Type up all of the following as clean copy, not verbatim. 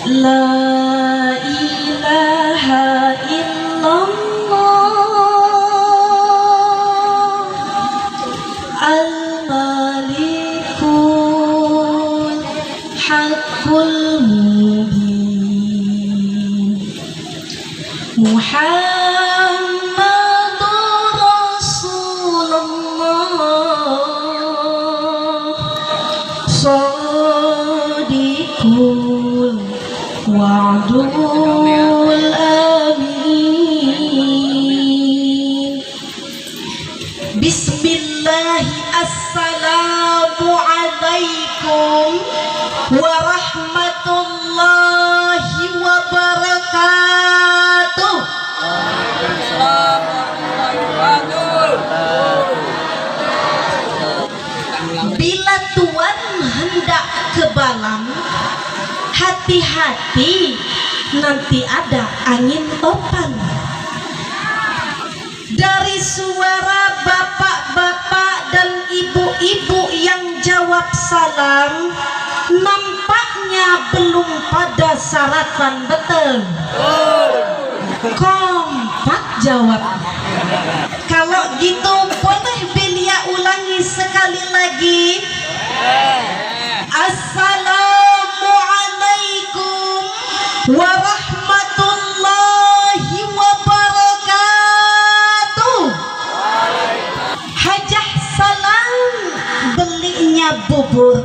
La ilaha illallah al-malikul haqqul mubin Muhammadur Rasulullah Shadiqul wa'dul amin Bismillah assalamu alaikum warahmatullahi wabarakatuh. Bila Tuhan hendak ke balam, hati-hati nanti ada angin topan. Dari suara bapak-bapak dan ibu-ibu yang jawab salam, nampaknya belum pada sarapan, betul? Kompak jawabnya. Kalau gitu boleh Belia ulangi sekali lagi. Assalamualaikum warahmatullahi wabarakatuh. Hajah salam belinya bubur.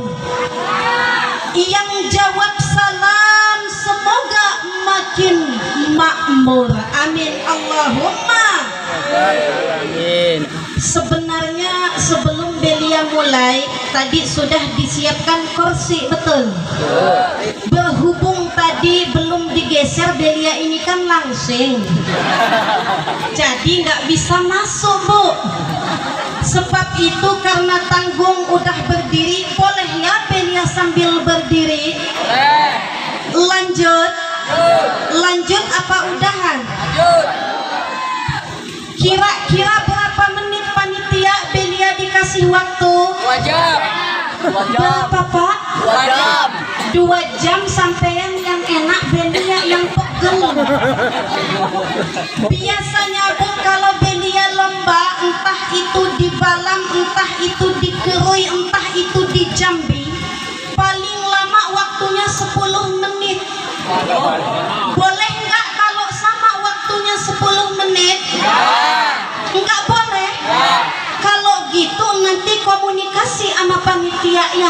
Yang jawab salam semoga makin makmur. Amin Allahumma. Amin. Sebenarnya sebelum Belia mulai tadi sudah disiapkan kursi, betul? Berhubung tadi belum digeser Belia ini kan langsing, jadi nggak bisa masuk, Bu. Sebab itu karena tanggung udah berdiri, boleh ya Belia sambil berdiri? Lanjut. Lanjut apa udahan? Kira-kira berapa menit panitia Belia dikasih waktu? 2 jam. Berapa Pak? 2 jam. 2 jam sampean yang enak, Belia yang pegel. Biasanya Bu kalau Belia lomba, entah itu di Balam, entah itu di Kerui, entah itu di Jambi, paling lama waktunya 10 menit. Boleh nggak kalau sama waktunya 10 menit? Nggak boleh. Kalau gitu nanti komunikasi sama panitia ya.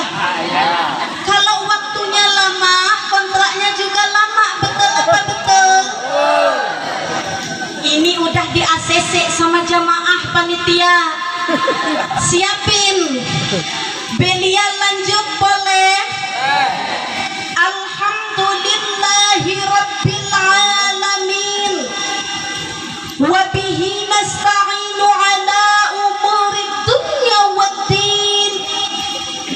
Kalau waktunya lama, kontraknya juga lama, betul apa betul? Ini udah di ACC sama jamaah panitia. Siapin. Belia lanjut boleh? Alhamdulillahi rabbil alamin. Wabihi nasta'inu ala umurid dunya waddin.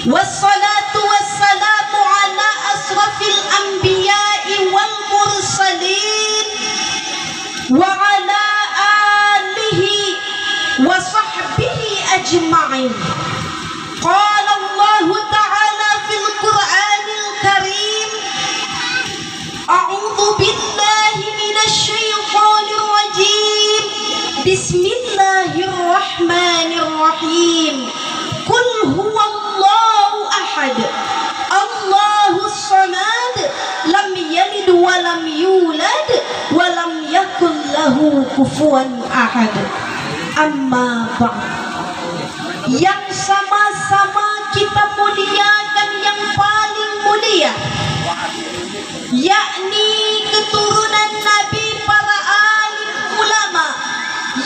Wassalatu wassalamu ala asrafil anbiya'i wal mursalin. Wa ala alihi wa sahbihi ajma'in. Qala Allah ta'ala fil Qur'anil Karim. A'udzu billahi minasy syaithanir rajim. Bismillahirrahmanirrahim. Qul huwallahu ahad. Allahus samad. Lam yalid wa lam yulad wa lam yakul lahu kufuwan ahad. Amma ba'd. Yang sama-sama kita muliakan yang paling mulia, yakni keturunan Nabi, para alim ulama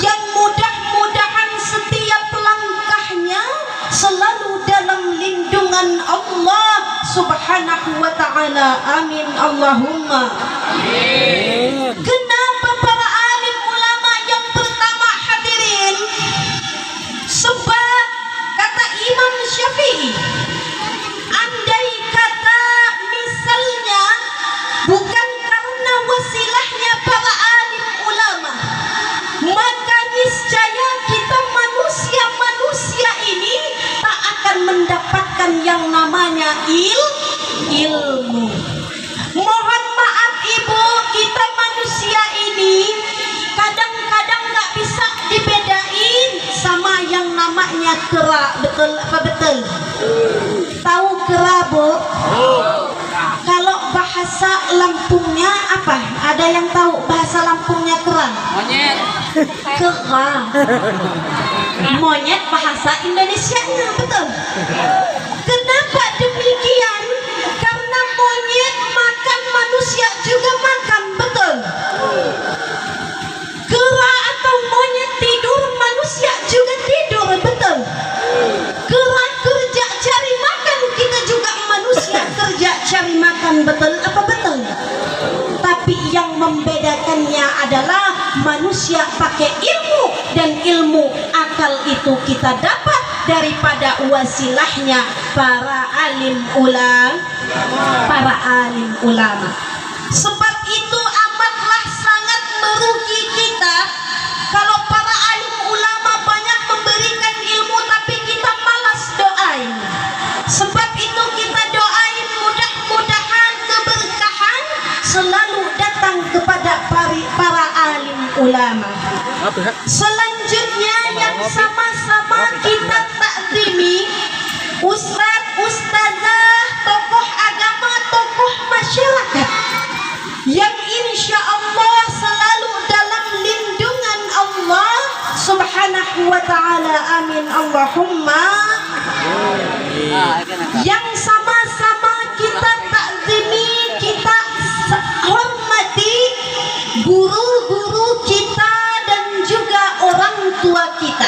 yang mudah-mudahan setiap langkahnya selalu dalam lindungan Allah Subhanahu wa ta'ala. Amin Allahumma. Kenapa para alim ulama yang pertama hadirin? Sebab kata Imam Syafi'i, andai kata misalnya bukan karena wasilahnya para alim ulama, maka niscaya kita manusia-manusia ini tak akan mendapatkan yang namanya ilmu. Mohon kera, betul apa betul? Tahu kera, Bu? Kalau bahasa Lampungnya apa? Ada yang tahu bahasa Lampungnya kera? Monyet. Kera. Monyet bahasa Indonesianya, betul? Kenapa demikian? Karena monyet makan, manusia juga makan, betul? Kera atau monyet tidur, manusia juga tidur, betul? Kera kerja cari makan, kita juga manusia kerja cari makan, betul apa betul? Tapi yang membedakannya adalah manusia pakai ilmu, dan ilmu akal itu kita dapat daripada wasilahnya para alim ulama. Sebab itu amatlah sangat merugi kita kalau para alim ulama banyak memberikan ilmu tapi kita malas doain. Sebab itu kita doain mudah-mudahan keberkahan selalu datang kepada para alim ulama. Selanjutnya yang sama-sama kita takzimi, ustadz, ustazah, tokoh agama, tokoh masyarakat yang insya Allah selalu dalam lindungan Allah subhanahu wa ta'ala, amin Allahumma. Yang sama-sama kita takzimi, kita hormati guru-guru kita dan juga orang tua kita,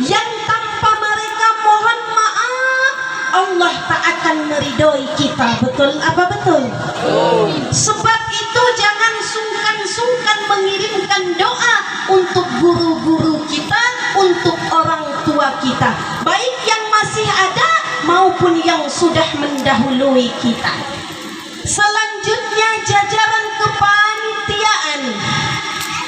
yang tanpa mereka mohon maaf Allah tak akan meridhoi kita, betul apa betul? Sebab itu jangan sungkan-sungkan mengirimkan doa untuk guru-guru kita, untuk orang tua kita, baik yang masih ada maupun yang sudah mendahului kita. Selanjutnya jajaran kepanitiaan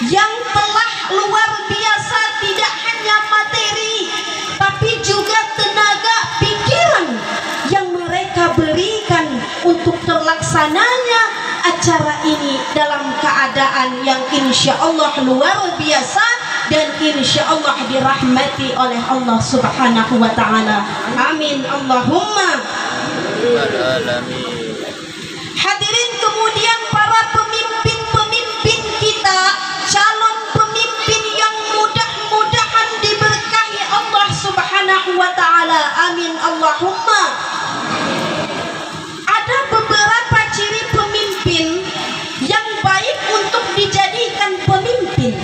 yang telah luar biasa, tidak hanya materi tapi juga tenaga pikiran yang mereka berikan untuk terlaksananya acara ini dalam keadaan yang insya Allah luar biasa dan insya Allah dirahmati oleh Allah subhanahu wa ta'ala, amin Allahumma. Hadirin, kemudian para pemimpin-pemimpin kita, calon pemimpin yang mudah-mudahan diberkahi Allah subhanahu wa ta'ala, amin Allahumma. Ada beberapa ciri pemimpin yang baik untuk dijadikan pemimpin.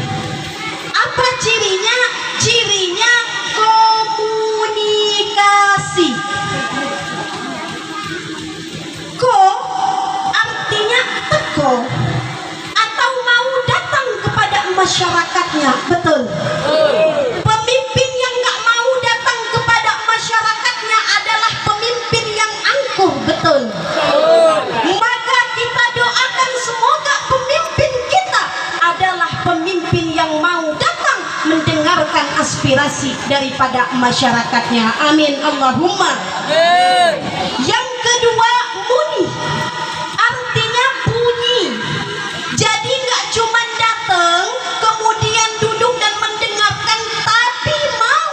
Apa cirinya? Cirinya komunikasi. Artinya teko atau mau datang kepada masyarakatnya, betul? Pemimpin yang nggak mau datang kepada masyarakatnya adalah pemimpin yang angkuh, betul? Maka kita doakan semoga pemimpin kita adalah pemimpin yang mau datang mendengarkan aspirasi daripada masyarakatnya, amin Allahumma. Yang kedua, muni. Artinya bunyi. Jadi nggak cuma datang kemudian duduk dan mendengarkan, tapi mau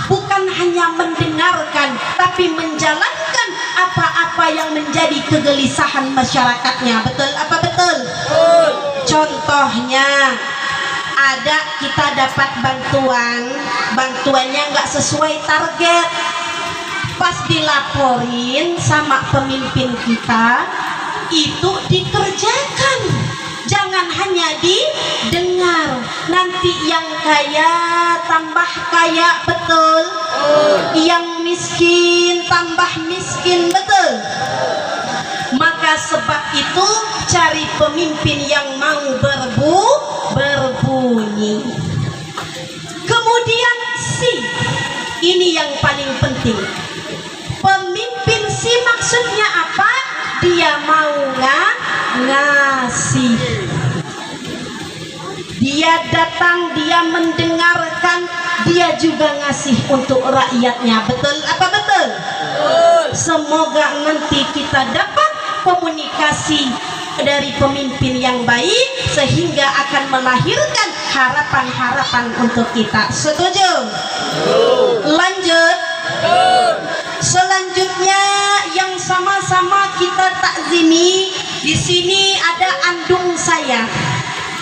bukan hanya mendengarkan tapi menjalankan apa-apa yang menjadi kegelisahan masyarakatnya, betul apa betul? Contohnya ada kita dapat bantuannya nggak sesuai target, pas dilaporin sama pemimpin kita itu dikerjakan, jangan hanya didengar. Nanti yang kaya tambah kaya, betul? Yang miskin tambah miskin, betul? Maka sebab itu cari pemimpin yang mau berbunyi. Kemudian ini yang paling penting. Pemimpin maksudnya apa? Dia mau ngasih. Dia datang, dia mendengarkan, dia juga ngasih untuk rakyatnya, betul apa betul? Semoga nanti kita dapat komunikasi dari pemimpin yang baik sehingga akan melahirkan harapan-harapan untuk kita. Setuju? Lanjut. Selanjutnya yang sama-sama kita takzimi, di sini ada andung saya.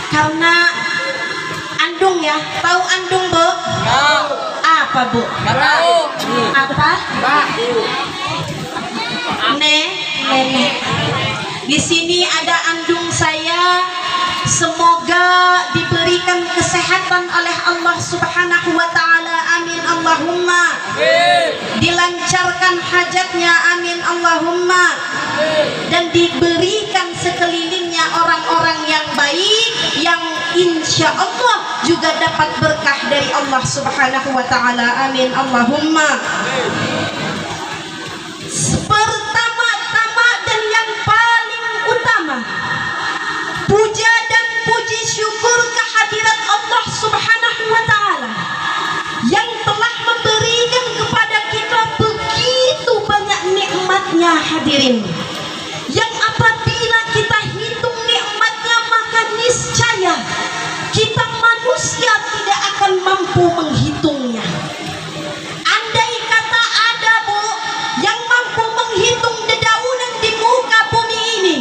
Karena andung ya, tahu andung Bu? Apa Bu? Apa? Nenek. Di sini ada andung saya. Semoga diberikan kesehatan oleh Allah Subhanahu wa taala. Amin Allahumma. Dilancarkan hajatnya. Amin Allahumma. Dan diberikan sekelilingnya orang-orang yang baik yang insya Allah juga dapat berkah dari Allah Subhanahu wa taala. Amin Allahumma. Pertama-tama dan yang paling utama, puja dan puji syukur kehadirat Allah Subhanahu wa taala yang telah memberikan kepada kita begitu banyak nikmatnya hadirin, yang apabila kita hitung nikmatnya maka niscaya kita manusia tidak akan mampu menghitungnya. Andai kata ada Bu yang mampu menghitung dedaunan di muka bumi ini,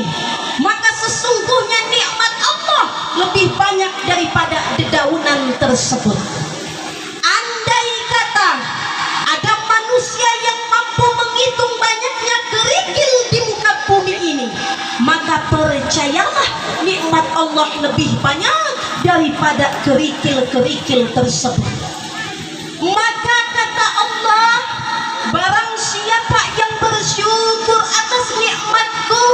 maka sesungguhnya nikmat Allah lebih banyak daripada dedaunan tersebut. Andai kata ada manusia yang mampu menghitung banyaknya kerikil di muka bumi ini, maka percayalah nikmat Allah lebih banyak daripada kerikil-kerikil tersebut. Maka kata Allah, barang siapa yang bersyukur atas nikmatku,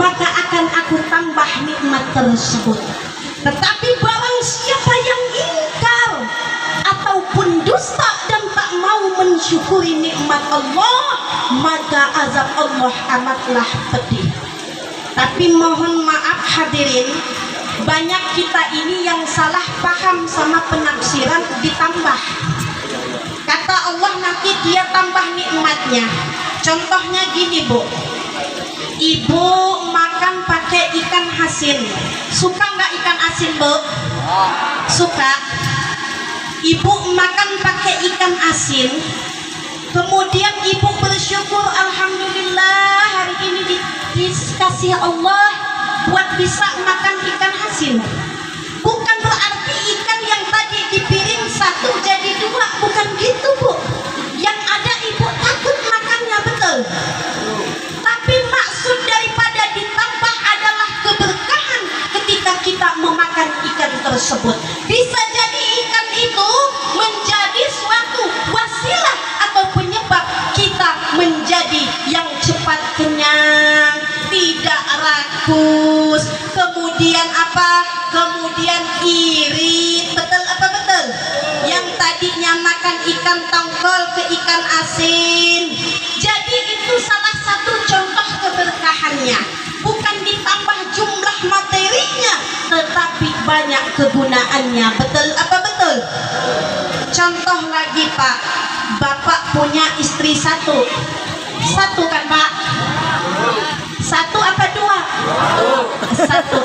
maka akan aku tambah nikmat tersebut. Tetapi barang siapa yang ingkar ataupun dusta dan tak mau mensyukuri nikmat Allah, maka azab Allah amatlah pedih. Tapi mohon maaf hadirin, banyak kita ini yang salah paham sama penafsiran ditambah. Kata Allah nanti dia tambah nikmatnya. Contohnya gini Bu, ibu makan pakai ikan asin. Suka nggak ikan asin Bu? Suka. Ibu makan pakai ikan asin, kemudian ibu bersyukur, alhamdulillah hari ini dikasih Allah buat bisa makan ikan asin. Bukan berarti ikan yang tadi di piring satu jadi dua, bukan gitu Bu. Yang ada ibu takut makannya, betul. Tapi maksud daripada ditambah adalah keberkahan ketika kita memakan ikan tersebut. Bisa jadi ikan itu menjadi suatu wasilah atau penyebab kita menjadi yang cepat kenyang, tidak rakus, kemudian apa? Kemudian irit, betul apa betul? Yang tadinya makan ikan tongkol ke ikan asin. Jadi itu salah satu contoh keberkahannya. Bukan ditambah jumlah materinya, tetapi banyak kegunaannya. Betul apa betul? Contoh lagi Pak, Bapak punya istri satu. Satu kan Pak? Satu apa dua? Satu.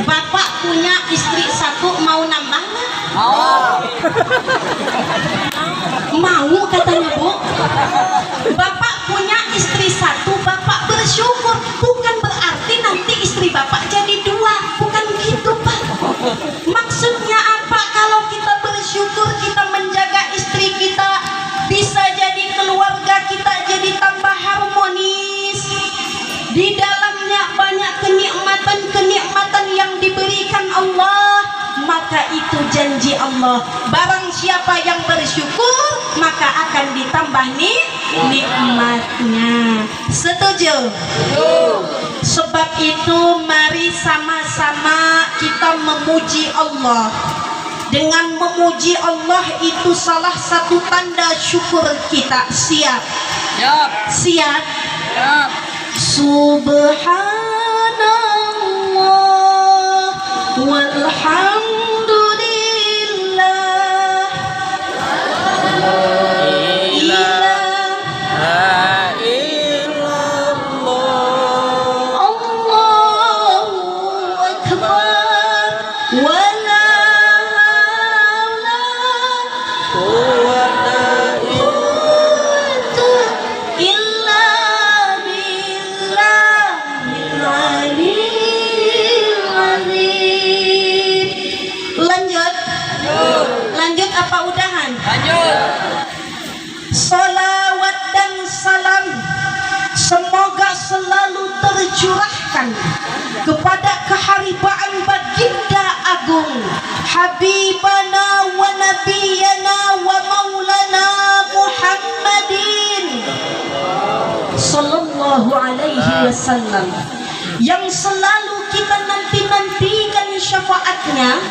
Bapak punya istri satu, mau nambah nggak? Mau katanya Bu. Bapak punya istri satu, Bapak bersyukur. Bukan berarti nanti istri Bapak jadi dua. Bukan gitu Pak. Maksudnya apa? Kalau kita bersyukur, kita menjaga istri kita, bisa jadi keluarga kita jadi tambah harmonis. Di dalamnya banyak kenikmatan-kenikmatan yang diberikan Allah. Maka itu janji Allah, barang siapa yang bersyukur maka akan ditambah nikmatnya. Setuju? Sebab itu mari sama-sama kita memuji Allah. Dengan memuji Allah itu salah satu tanda syukur kita. Siap? Siap? Subhanallah walhamdulillah la ilaha illallah Allahu akbar wa la panjatkan kepada keharibaan baginda agung Habibana wa Nabiyana wa Maulana Muhammadin sallallahu alaihi wasallam, yang selalu kita nanti-nantikan syafaatnya,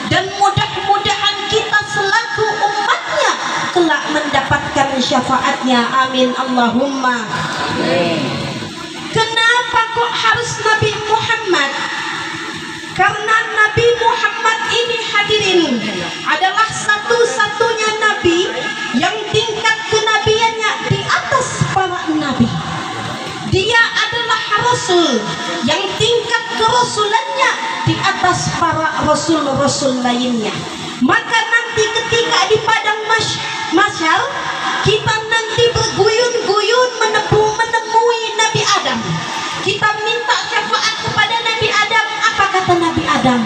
dan mudah-mudahan kita selaku umatnya kelak mendapatkan syafaatnya. Amin Allahumma amin. Kenapa kok harus Nabi Muhammad? Karena Nabi Muhammad ini hadirin adalah satu-satunya Nabi yang tingkat kenabiannya di atas para Nabi. Dia adalah Rasul yang tingkat kerasulannya di atas para Rasul-Rasul lainnya. Maka nanti ketika di padang mahsyar kita nanti berguyun-guyun menemui Nabi Adam. Kita minta syafaat kepada Nabi Adam. Apa kata Nabi Adam?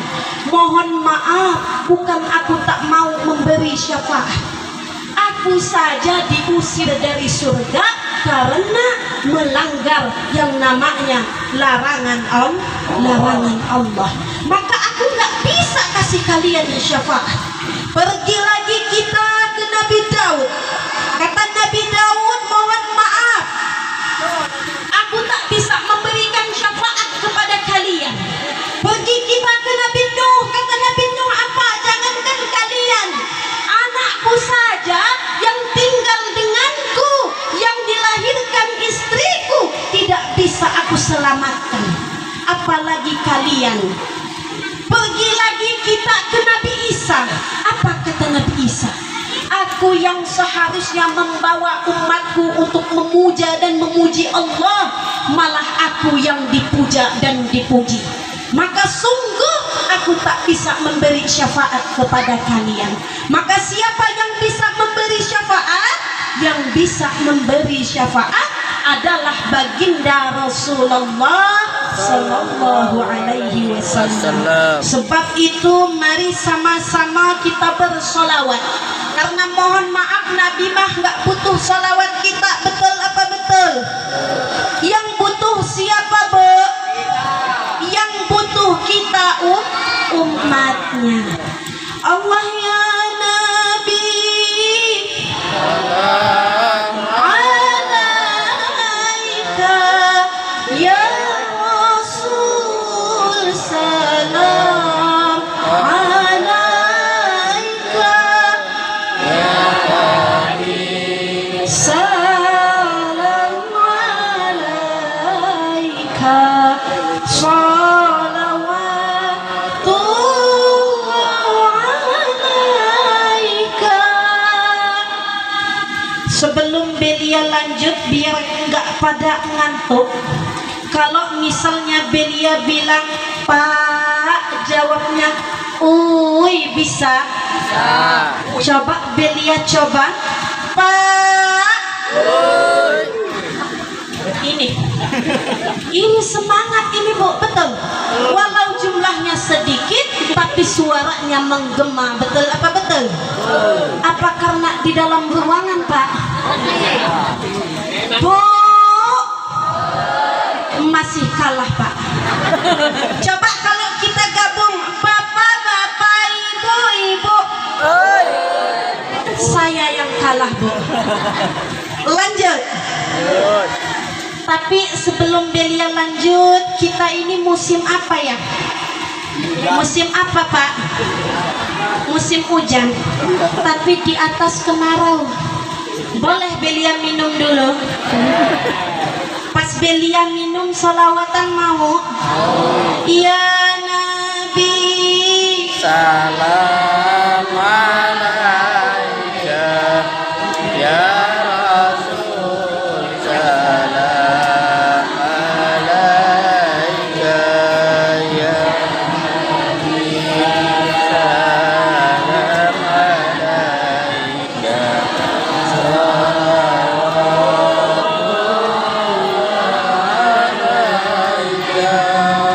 Mohon maaf, bukan aku tak mau memberi syafaat. Aku saja diusir dari surga karena melanggar yang namanya larangan Allah. Maka aku nggak bisa kasih kalian syafaat. Pergi lagi kita ke Nabi Daud. Kata Nabi Daud, mohon maaf, aku tak bisa memberikan syafaat kepada kalian. Pergi kita ke Nabi Nuh. Kata Nabi Nuh, apa? Jangankan kalian, anakku saja yang tinggal denganku, yang dilahirkan istriku, tidak bisa aku selamatkan, apalagi kalian. Pergi lagi kita ke Nabi Isa. Apa kata Nabi Isa? Aku yang seharusnya membawa umatku untuk memuja dan memuji Allah, malah aku yang dipuja dan dipuji. Maka sungguh aku tak bisa memberi syafaat kepada kalian. Maka siapa yang bisa memberi syafaat? Yang bisa memberi syafaat adalah baginda Rasulullah sallallahu alaihi wasallam. Sebab itu mari sama-sama kita bersolawat. Karena mohon maaf, Nabi mah nggak butuh solawat kita, betul apa betul? Yang butuh siapa, Bu? Yang butuh kita umatnya. Allah ya Nabi alaika ya Rasul salam alaika ya Nabi salam alaika Sebelum Belia lanjut, biar enggak pada ngantuk, kalau misalnya Belia bilang Pak, jawabnya uy, bisa? Coba Belia coba, Pak. Ini semangat ini, Bu, betul. Walau jumlahnya sedikit, tapi suaranya menggema, betul apa betul? Apa karena di dalam ruangan, Pak? Bu, masih kalah, Pak. Coba kalau kita gabung, Bapak, Ibu, Ibu. Saya yang kalah, Bu. Lanjut. Tapi sebelum Belia lanjut, kita ini musim apa ya? Musim apa, Pak? Musim hujan. Tapi di atas kemarau. Boleh Belia minum dulu? Pas Belia minum, salawatan mau? Ya Nabi salam alaika ya Rasul salam alaika ya Nabi salam alaika salawatullah alaika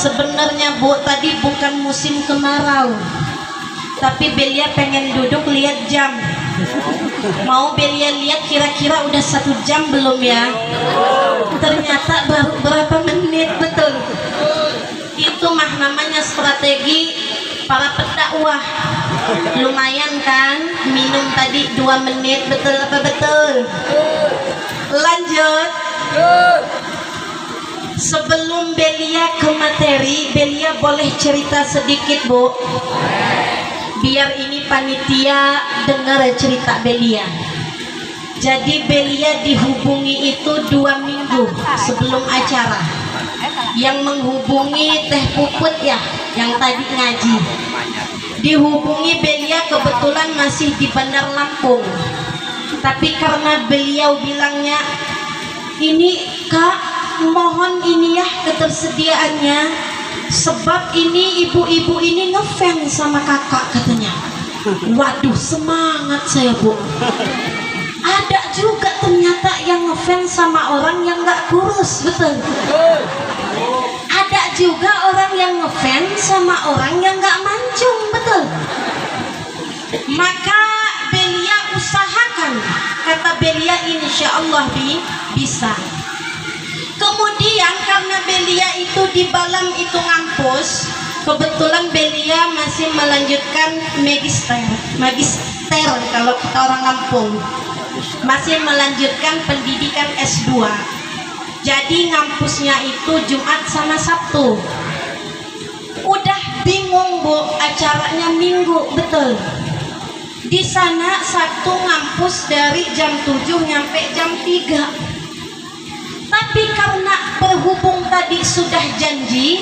Sebenarnya Bu, tadi bukan musim kemarau, tapi Belia pengen duduk lihat jam. Mau Belia lihat kira-kira udah 1 jam belum ya? Ternyata baru berapa menit. Betul. Itu mah namanya strategi para pendakwah. Lumayan kan, minum tadi 2 menit. Betul apa betul? Lanjut. Sebelum Belia ke materi, Belia boleh cerita sedikit Bu, biar ini panitia dengar cerita Belia. Jadi Belia dihubungi itu 2 minggu sebelum acara. Yang menghubungi Teh Puput ya, yang tadi ngaji. Dihubungi Belia kebetulan masih di Bandar Lampung. Tapi karena beliau bilangnya, ini Kak, mohon ini ya ketersediaannya, sebab ini ibu-ibu ini ngefans sama kakak katanya. Waduh, semangat saya Bu. Ada juga ternyata yang ngefans sama orang yang gak kurus. Betul. Ada juga orang yang ngefans sama orang yang gak mancung. Betul. Maka Belia usahakan, kata Belia, insya Allah bisa. Kemudian karena Belia itu di Balam itu ngampus, kebetulan Belia masih melanjutkan magister kalau kita orang Lampung, masih melanjutkan pendidikan S2. Jadi ngampusnya itu Jumat sama Sabtu. Udah bingung Bu, acaranya Minggu. Betul. Di sana Sabtu ngampus dari jam 7 nyampe jam 3. Tapi karena berhubung tadi sudah janji,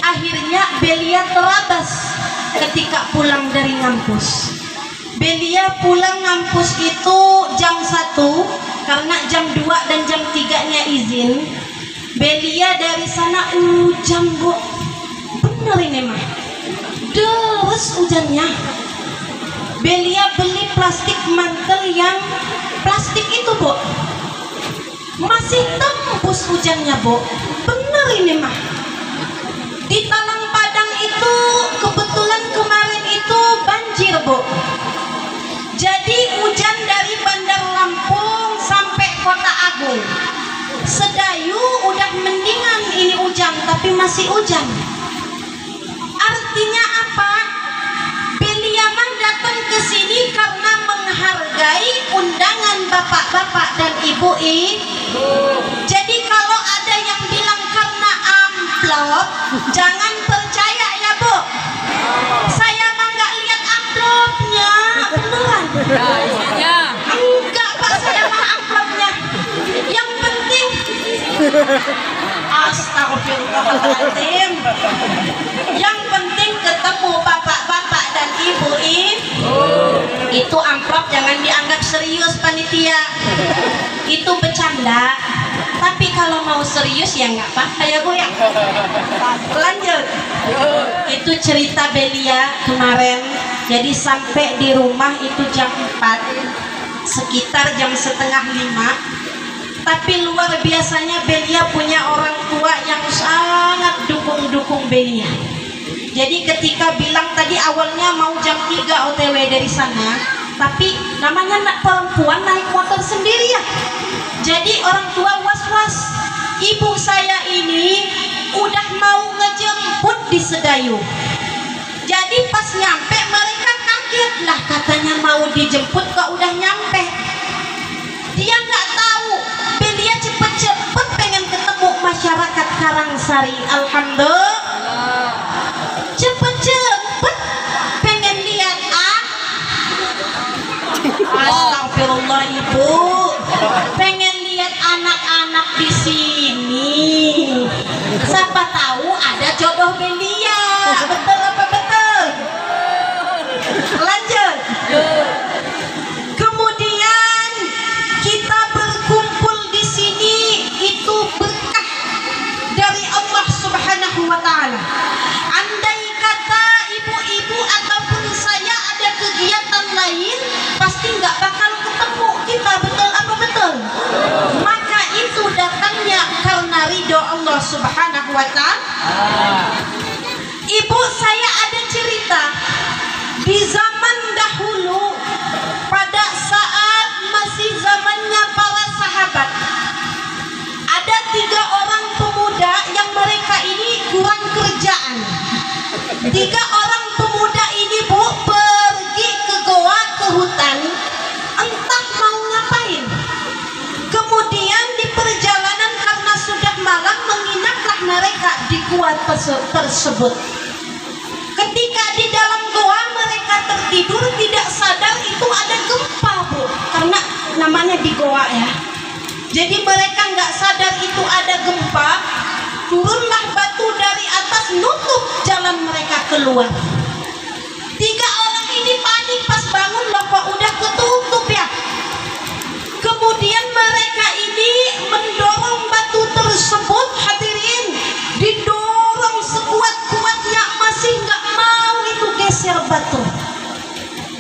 akhirnya Belia terabas ketika pulang dari ngampus. Belia pulang ngampus itu jam 1 karena jam 2 dan jam 3-nya izin. Belia dari sana hujan Bu. Bener ini mah, deres hujannya. Belia beli plastik mantel yang plastik itu Bu, masih tembus hujannya Bu. Bener ini mah. Di Talang Padang itu kebetulan kemarin itu banjir Bu. Jadi hujan dari Bandar Lampung sampai Kota Agung. Sedayu udah mendingan ini hujan, tapi masih hujan. Artinya apa? Belia mah datang ke sini karena menghargai undangan bapak-bapak dan ibu-ibu. Jadi kalau ada yang bilang karena amplop, jangan percaya ya Bu. Saya mah nggak lihat amplopnya, beneran. Enggak Pak, saya mah amplopnya. Yang penting, astagfirullahaladzim. Yang penting ketemu bapak-bapak dan ibu-ibu. Itu amplop jangan dianggap serius panitia. Itu bercanda. Tapi kalau mau serius ya nggak apa-apa ya Bu ya. Lanjut. Itu cerita Belia kemarin. Jadi sampai di rumah itu jam 4, sekitar jam 4:30. Tapi luar biasanya Belia punya orang tua yang sangat dukung Belia. Jadi ketika bilang tadi awalnya mau jam 3 OTW dari sana, tapi namanya anak perempuan naik motor sendiri ya. Jadi orang tua was-was, ibu saya ini udah mau ngejemput di Sedayu. Jadi pas nyampe mereka kaget lah, katanya mau dijemput kok udah nyampe. Dia nggak tahu Belia cepet-cepet pengen ketemu masyarakat Karangsari. Alhamdulillah, cepet-cepet pengen lihat astagfirullah Ibu, pengen lihat anak-anak di sini. Siapa tahu ada jodoh Belia. Betul apa betul? Lanjut. Kemudian kita berkumpul di sini itu berkah dari Allah Subhanahu wa taala. Andai kata ibu-ibu ataupun saya ada kegiatan lain, pasti nggak bakal ketemu kita, betul Allah Subhanahu wa Ta'ala. Ibu, saya ada cerita di zaman dahulu, pada saat masih zamannya para sahabat, ada 3 orang pemuda yang mereka ini kurang kerjaan. 3 orang pemuda ini, Bu, pergi ke goa, ke hutan, entah mau ngapain. Kemudian di perjalanan karena sudah malam, menginaplah mereka di gua tersebut. Ketika di dalam goa mereka tertidur, tidak sadar itu ada gempa, Bu, karena namanya di goa ya. Jadi mereka nggak sadar itu ada gempa. Turunlah batu dari atas, nutup jalan mereka keluar. 3 orang ini panik, pas bangun loh kok udah ketutup ya. Kemudian mereka ini mendorong batu tersebut, hadirin, didorong sekuat-kuatnya, masih nggak mau itu geser batu.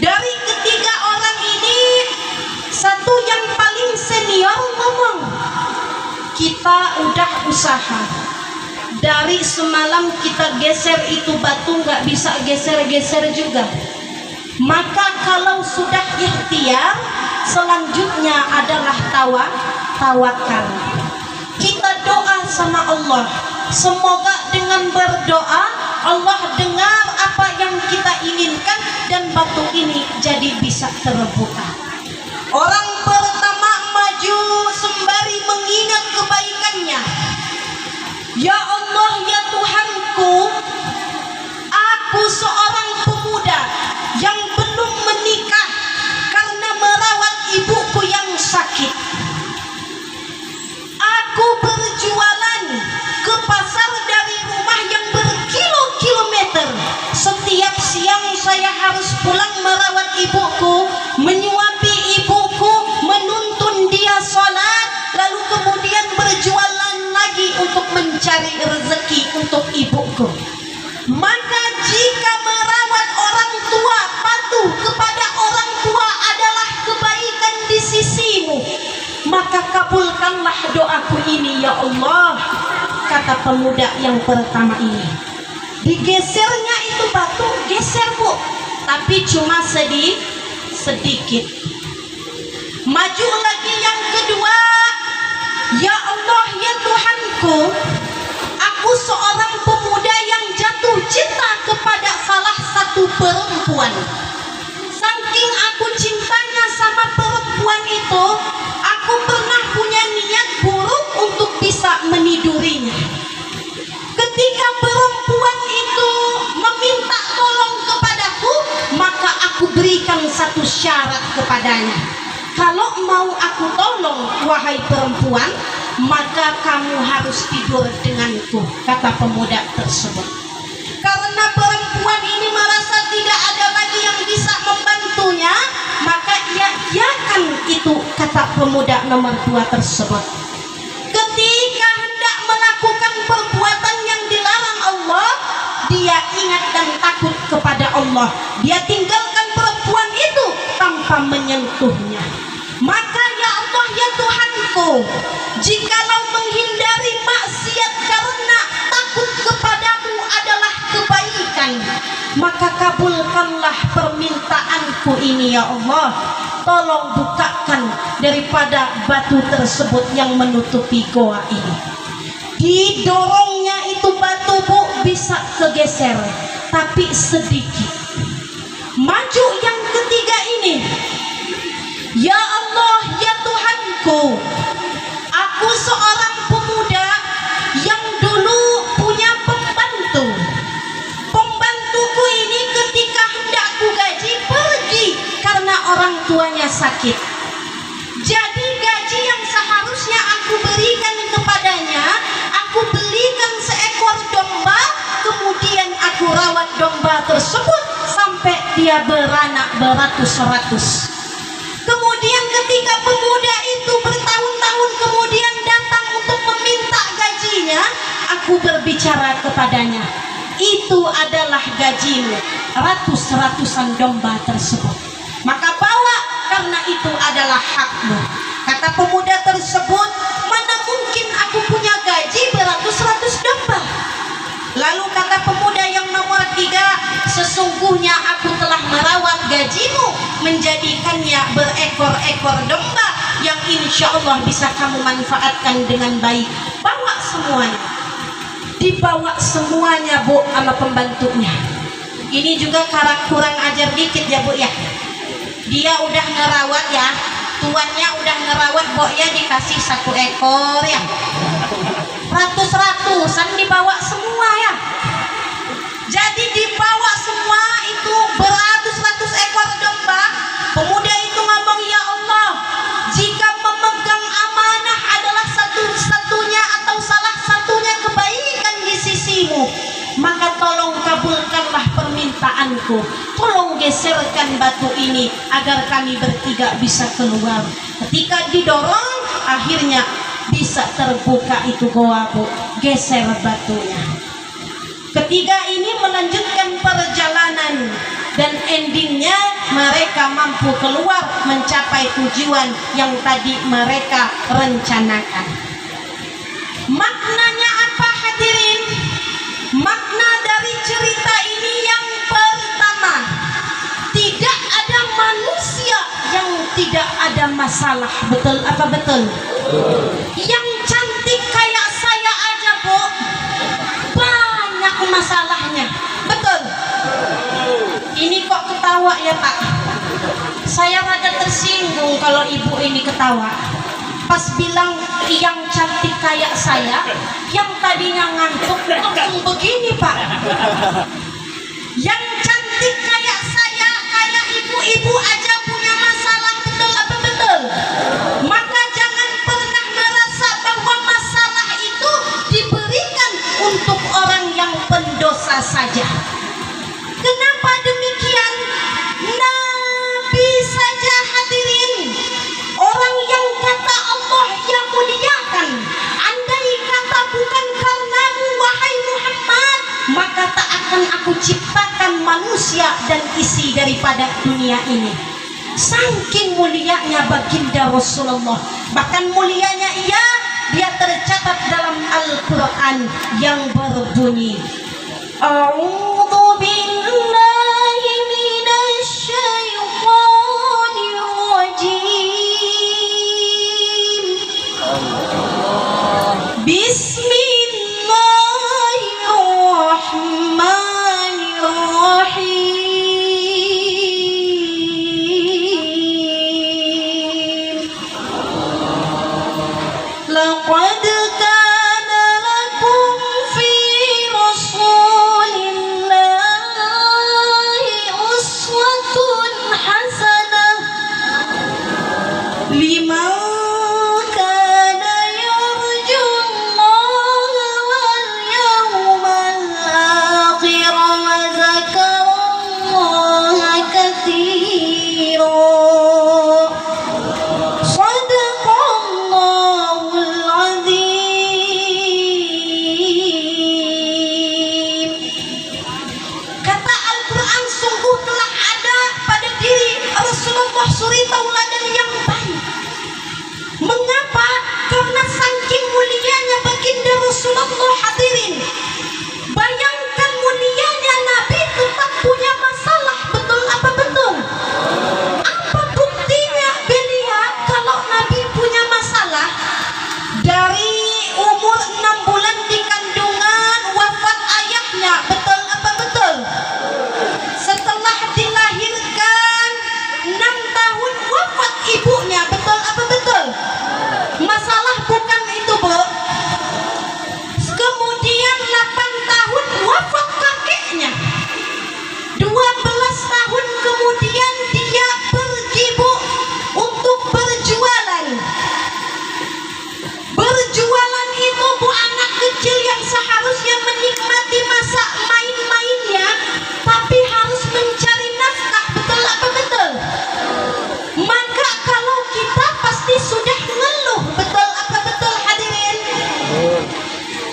Dari ketiga orang ini, satu yang paling senior ngomong, kita udah usaha, dari semalam kita geser itu batu nggak bisa geser-geser juga. Maka kalau sudah ikhtiar, selanjutnya adalah tawakal. Kita doa sama Allah, semoga dengan berdoa Allah dengar apa yang kita inginkan dan batu ini jadi bisa terbuka. Orang pertama maju sembari mengingat kebaikannya. Ya Allah, ya Tuhanku, aku seorang pemuda yang belum menikah karena merawat ibuku yang sakit. Aku berjualan ke pasar dari rumah yang berkilo-kilometer. Setiap siang saya harus pulang merawat ibuku, menyuapi ibuku, menuntun dia sholat, lalu kemudian berjualan lagi untuk mencari rezeki untuk ibuku. Maka jika merawat orang tua, patuh kepada orang tua adalah kebaikan di sisimu, maka kabulkanlah doaku ini ya Allah, kata pemuda yang pertama ini. Digesernya itu batu, geser Bu, tapi cuma sedikit. Maju lagi yang kedua. Ya Allah, ya Tuhanku, aku seorang pemuda yang jatuh cinta kepada salah satu perempuan. Saking aku cintanya sama perempuan itu, aku pernah punya niat buruk untuk bisa menidurinya. Ketika perempuan itu meminta tolong kepadaku, maka aku berikan satu syarat kepadanya. Kalau mau aku tolong, wahai perempuan, maka kamu harus tidur denganku, kata pemuda tersebut. Karena perempuan ini merasa tidak ada lagi yang bisa membantunya, maka ia iakan itu, kata pemuda nomor 2 tersebut. Ketika hendak melakukan perbuatan yang dilarang Allah, dia ingat dan takut kepada Allah. Dia tinggalkan perempuan itu tanpa menyentuhnya. Maka ya Allah, ya Tuhanku, jikalau menghindari maksiat karena takut kepadamu adalah kebaikan, maka kabulkanlah permintaanku ini ya Allah. Tolong bukakan daripada batu tersebut yang menutupi goa ini. Didorongnya itu batu, Bu, bisa kegeser, tapi sedikit. Maju yang ketiga ini. Ya Allah, ya Tuhanku, aku seorang pemuda yang dulu punya pembantu. Pembantuku ini ketika hendak ku gaji pergi karena orang tuanya sakit. Jadi gaji yang seharusnya aku berikan kepadanya, aku belikan seekor domba, kemudian aku rawat domba tersebut sampai dia beranak beratus-ratus. Kemudian ketika pemuda itu bertahun-tahun kemudian datang untuk meminta gajinya, aku berbicara kepadanya, itu adalah gajimu, ratus-ratusan domba tersebut, maka bawa, karena itu adalah hakmu. Kata pemuda tersebut, mana mungkin aku punya gaji beratus sesungguhnya aku telah merawat gajimu, menjadikannya berekor-ekor domba yang insya Allah bisa kamu manfaatkan dengan baik. Bawa semuanya. Dibawa semuanya Bu sama pembantunya. Ini juga kurang ajar dikit ya Bu ya. Dia udah ngerawat ya, tuannya udah ngerawat Bu ya, dikasih 1 ekor ya, ratus-ratusan dibawa semua ya. Jadi dibawa semua itu beratus-ratus ekor domba. Pemuda itu ngomong, ya Allah, jika memegang amanah adalah satu-satunya atau salah satunya kebaikan di sisimu, maka tolong kabulkanlah permintaanku. Tolong geserkan batu ini agar kami bertiga bisa keluar. Ketika didorong, akhirnya bisa terbuka itu goa Bu. Geser batunya. Ketiga ini melanjutkan perjalanan dan endingnya mereka mampu keluar mencapai tujuan yang tadi mereka rencanakan. Maknanya apa hadirin? Makna dari cerita ini yang pertama, tidak ada manusia yang tidak ada masalah. Betul apa betul? Yang cantik kayak saya aja Bu, banyak masalahnya. Betul? Ini kok ketawa ya Pak? Saya rada tersinggung kalau ibu ini ketawa pas bilang yang cantik kayak saya, yang tadinya ngantuk langsung begini Pak. Yang cantik kayak saya, kayak ibu-ibu aja punya masalah. Betul apa betul? Maka jangan pernah merasa bahwa masalah itu diberikan untuk orang yang pendosa saja. Kenapa demikian? Nabi saja hadirin, orang yang kata Allah yang muliakan, andai kata bukan karenamu wahai Muhammad, maka tak akan aku ciptakan manusia dan isi daripada dunia ini. Saking mulianya baginda Rasulullah, bahkan mulianya dia tercatat dalam Al-Quran yang berbunyi, A'udzu billahi minasy syaithanir rajim. Bismillahirrahmanirrahim. Laqad kana lakum fi rasulillahi uswatun hasanah liman kana yarjullaha wal yawmal akhir wa zakarallaha katsiran. Shadaqallahul azim. Kata Al-Quran, sungguh telah ada pada diri Rasulullah suri tauladan yang baik. Mengapa? Karena saking mulianya baginda Rasulullah hadirin. Bayangkan mulianya Nabi tetap punya masalah. Betul apa betul? Apa buktinya Belia kalau Nabi punya masalah? Dari umur 6 bulan di kandungan wafat ayahnya. Betul apa betul? Setelah dilahirkan 6 tahun wafat ibunya. Betul apa betul? Masalah bukan itu Bu. Kemudian 8 tahun wafat kakeknya. 12 tahun kemudian dia pergi Bu untuk berjualan. Berjualan itu Bu, anak kecil yang seharusnya menikmati masa main-mainnya, tapi harus mencari nafkah. Betul apa betul? Maka kalau kita pasti sudah ngeluh. Betul apa betul hadirin?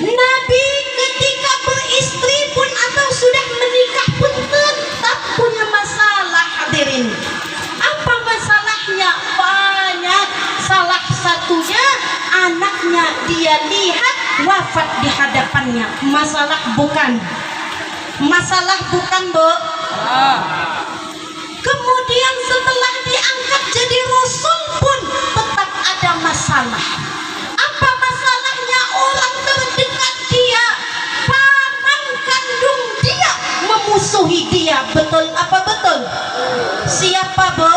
Nabi ketika beristri pun atau sudah menikah pun tetap punya masalah hadirin. Apa masalahnya? Banyak. Salah satunya anaknya dia lihat wafat di hadapannya. Masalah bukan? Masalah bukan, Bu? Kemudian setelah diangkat jadi rasul pun tetap ada masalah. Apa masalahnya? Orang terdekat dia, paman kandung dia memusuhi dia. Betul apa betul? Siapa, Bu?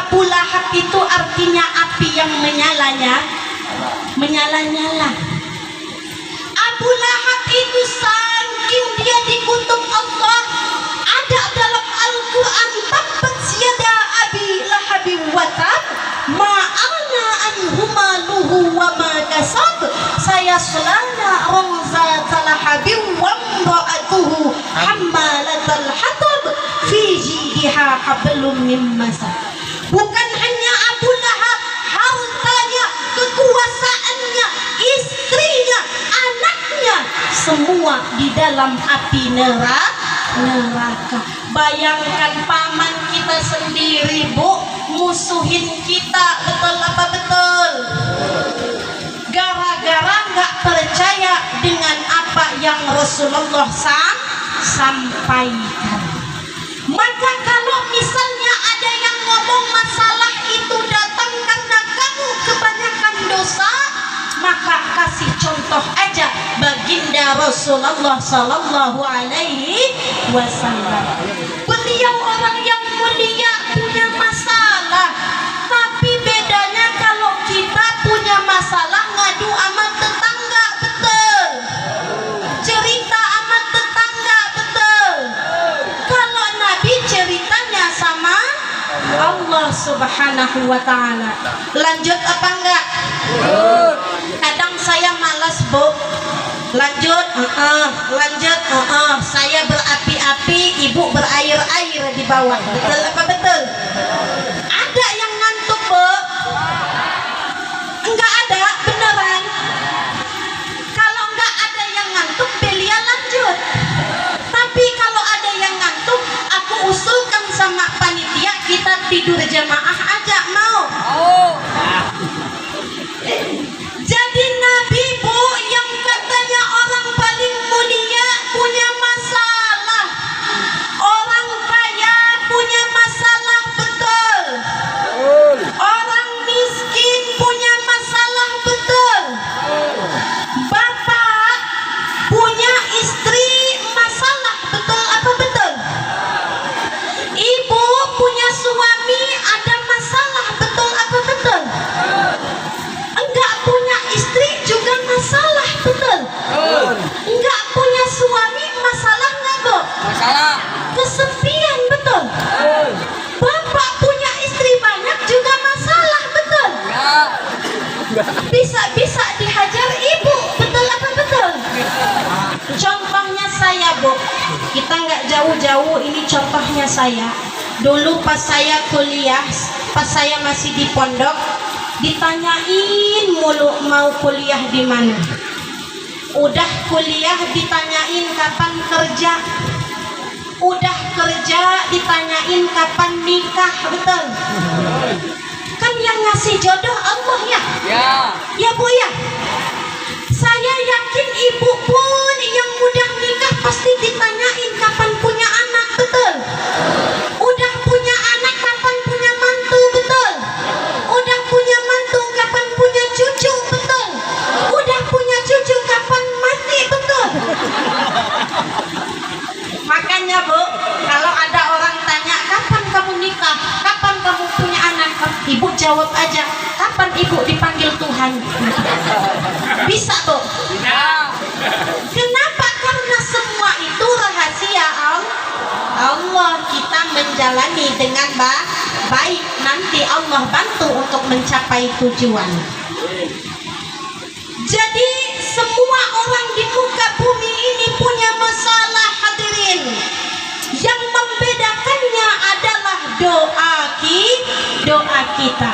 Abu Lahab itu artinya api yang menyala-nyala. Abu Lahab itu saking dia dikutuk Allah, ada dalam Al-Quran, tabbat yada abi lahabin wa tab ma aghna anhu maluhu wa ma kasab sayasla naran zata lahabin wa imra'atuhu hammalatal hatab fi jidha hablum min masad. Bukan hanya Abu Lahab, hartanya, kekuasaannya, istrinya, anaknya, semua di dalam api neraka. Bayangkan paman kita sendiri, Bu, musuhin kita. Betul apa betul? Gara-gara nggak percaya dengan apa yang Rasulullah sampaikan. Maka kalau misalnya ada yang ngomong masalah itu datang karena kamu kebanyakan dosa, maka kasih contoh aja baginda Rasulullah Sallallahu Alaihi Wasallam. Beliau orang yang mulia, punya masalah, tapi bedanya kalau kita punya masalah ngadu sama tetangga, betul? Cerita sama tetangga, betul? Kalau Nabi ceritanya sama Allah Subhanahu wa Ta'ala. Lanjut apa enggak? Kadang saya malas, Bu. Lanjut, lanjut, saya berapi-api, ibu berair-air di bawah. Betul apa betul? Ada yang ngantuk, Bu? Enggak ada, beneran. Kalau enggak ada yang ngantuk, Belia lanjut. Tapi kalau ada yang ngantuk, aku usulkan sama panitia, kita tidur jamaah aja, mau? Jadi Nabi, Bu, yang katanya orang paling mulia punya masalah, orang kaya punya masalah, betul? Orang miskin punya masalah, betul? Bapak punya istri masalah, betul apa betul? Ibu punya suami ada masalah, betul apa betul? Enggak punya istri juga masalah, betul? Enggak punya suami masalah nggak, Bu? Masalah. Kesepian, betul? Bapak punya istri banyak juga masalah, betul? Bisa-bisa dihajar ibu, betul apa betul? Contohnya saya, Bu, kita nggak jauh-jauh, ini contohnya saya. Dulu pas saya kuliah, pas saya masih di pondok, ditanyain mulu mau kuliah di mana. Udah kuliah ditanyain kapan kerja. Udah kerja ditanyain kapan nikah, betul? Kan yang ngasih jodoh Allah ya? Ya, Bu ya. Saya yakin ibu pun yang mudah nikah pasti ditanyain kapan punya anak, betul? Udah punya anak kapan punya mantu, betul? Udah punya mantu kapan punya cucu, betul? Udah punya cucu kapan mati, betul? Makanya, Bu, kalau ada orang tanya kapan kamu nikah, kapan kamu punya anak, ibu jawab aja, kapan ibu dipanggil Tuhan. Bisa, Bu? Kenapa? Karena semua itu rahasia Allah. Kita menjalani dengan baik, nanti Allah bantu untuk mencapai tujuan. Jadi semua orang di muka bumi ini punya masalah, hadirin. Yang membedakannya adalah doa kita.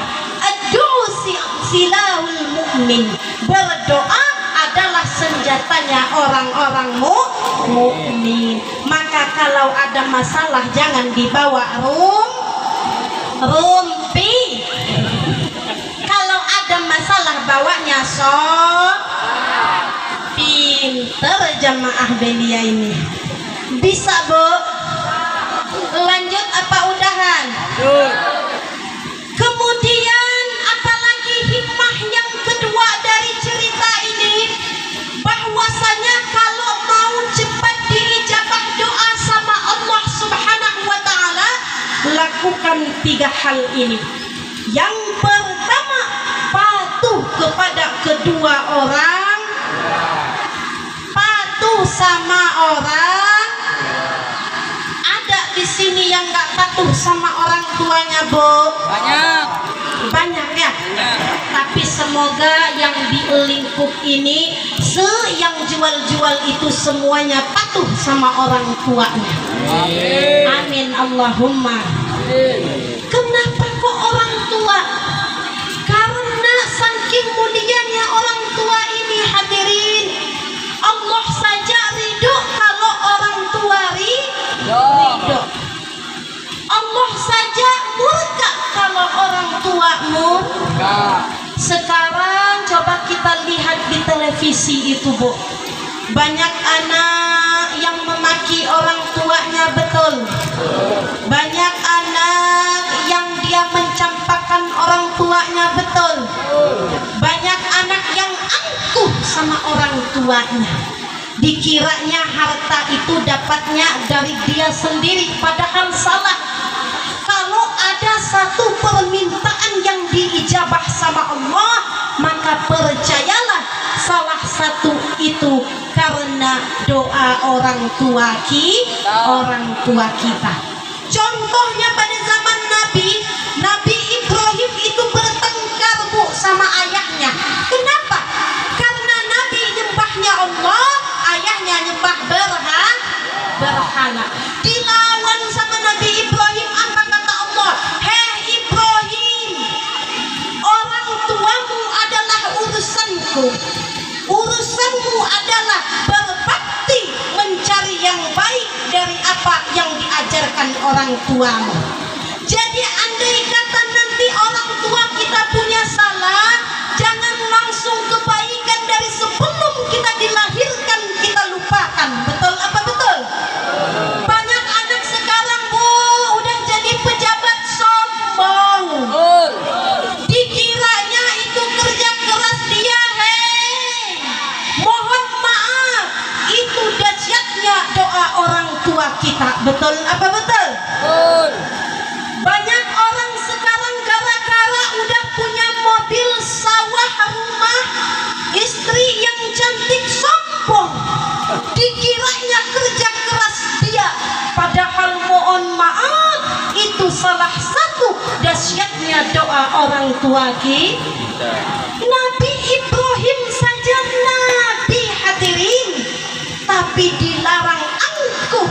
Silahul mu'min. Berdoa adalah senjatanya orang-orang mukmin. Maka kalau ada masalah jangan dibawa rumpi. Kalau ada masalah bawanya sopi. jamaah belia ini. Bisa Bu? Lanjut apa udahan? Kemudian apalagi hikmah yang kedua dari cerita ini, bahwasanya kalau mau cepat diijabah doa sama Allah Subhanahu wa taala, lakukan 3 hal ini. Yang pertama, patuh kepada kedua orang, patuh sama orang. Ada di sini yang nggak patuh sama orang tuanya, Bu? Banyak ya. Tapi semoga yang di lingkup ini, yang jual-jual itu semuanya patuh sama orang tuanya. Amin Allahumma. Kenapa kok orang tua? Karena saking mulianya orang tua ini, hadirin, Allah saja ridho kalau orang tua ridho. Allah saja murka kalau orang tua murka. Sekarang coba kita lihat di televisi itu, Bu. Banyak anak yang memaki orang tuanya, betul. Banyak anak yang dia mencampakkan orang tuanya, betul. Banyak anak yang angkuh sama orang tuanya. Dikiranya harta itu dapatnya dari dia sendiri, padahal salah. Kalau ada satu permintaan yang diijabah sama Allah, maka percayalah salah satu itu karena doa orang tua kita. Contohnya pada zaman Nabi Ibrahim itu bertengkar, Bu, sama ayahnya. Kenapa? Karena Nabi nyembahnya Allah, ayahnya nyembah berhala. Dilawan sama Nabi Ibrahim, apa kata Allah? Hei Ibrahim, orang tuamu adalah urusanku. Urusanmu adalah berbakti mencari yang baik dari apa yang diajarkan orang tuamu. Jadi andai kata nanti orang tua kita punya salah, jangan langsung kebaikan dari sebelum kita dilahirkan kita lupakan. Betul apa betul? Banyak anak sekarang, Bu, udah jadi pejabat sombong. Dikiranya itu kerja keras dia, mohon maaf, itu dahsyatnya doa orang tua kita. Betul apa betul? Banyak orang sekarang gara-gara udah punya mobil, sawah, rumah, istri yang cantik, sombong. Dikiranya kerja keras dia, padahal mohon maaf, itu salah satu dahsyatnya doa orang tua kita. Nabi Ibrahim saja nabi, hadirin, tapi dilarang angkuh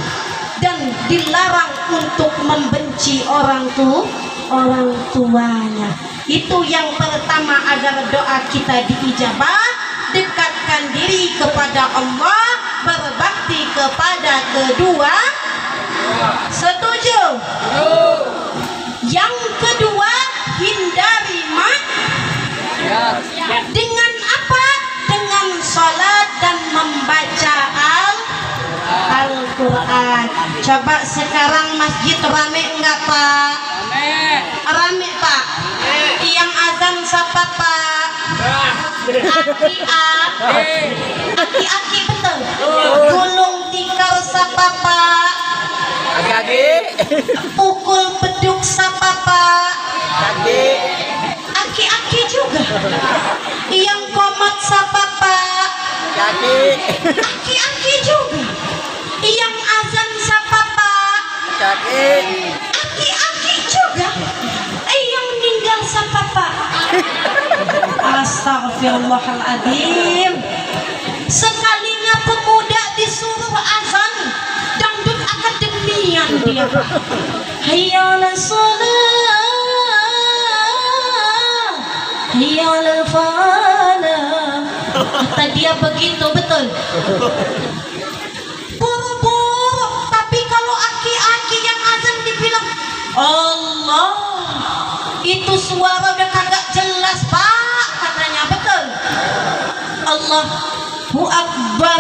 dan dilarang untuk membenci orang tuanya. Itu yang pertama, agar doa kita diijabah, dekatkan diri kepada Allah, berbakti kepada kedua. Setuju? Yang kedua, hindari dengan apa? Dengan salat dan membaca Al-Quran. Coba sekarang masjid rame enggak, Pak? Rame, Pak. Yang azan siapa, Pak? Aki-aki, betul. Gulung tikar siapa, Pak? Pukul beduk siapa, Pak? Aki-aki juga. Yang komat siapa, Pak? Aki-aki juga. Yang azan siapa, Pak? Aki-aki juga. Yang meninggal siapa, Pak? Astagfirullahaladzim. Sekalinya pemuda disuruh azan, dangdut akademian dia. Hayya 'alas shalah, hayya 'alal falah. Kata dia begitu, betul. Buru-buru, tapi kalau aki-aki yang azan dibilang Allah, itu suara udah kagak jelas, Pak, katanya, betul. Allahu Akbar.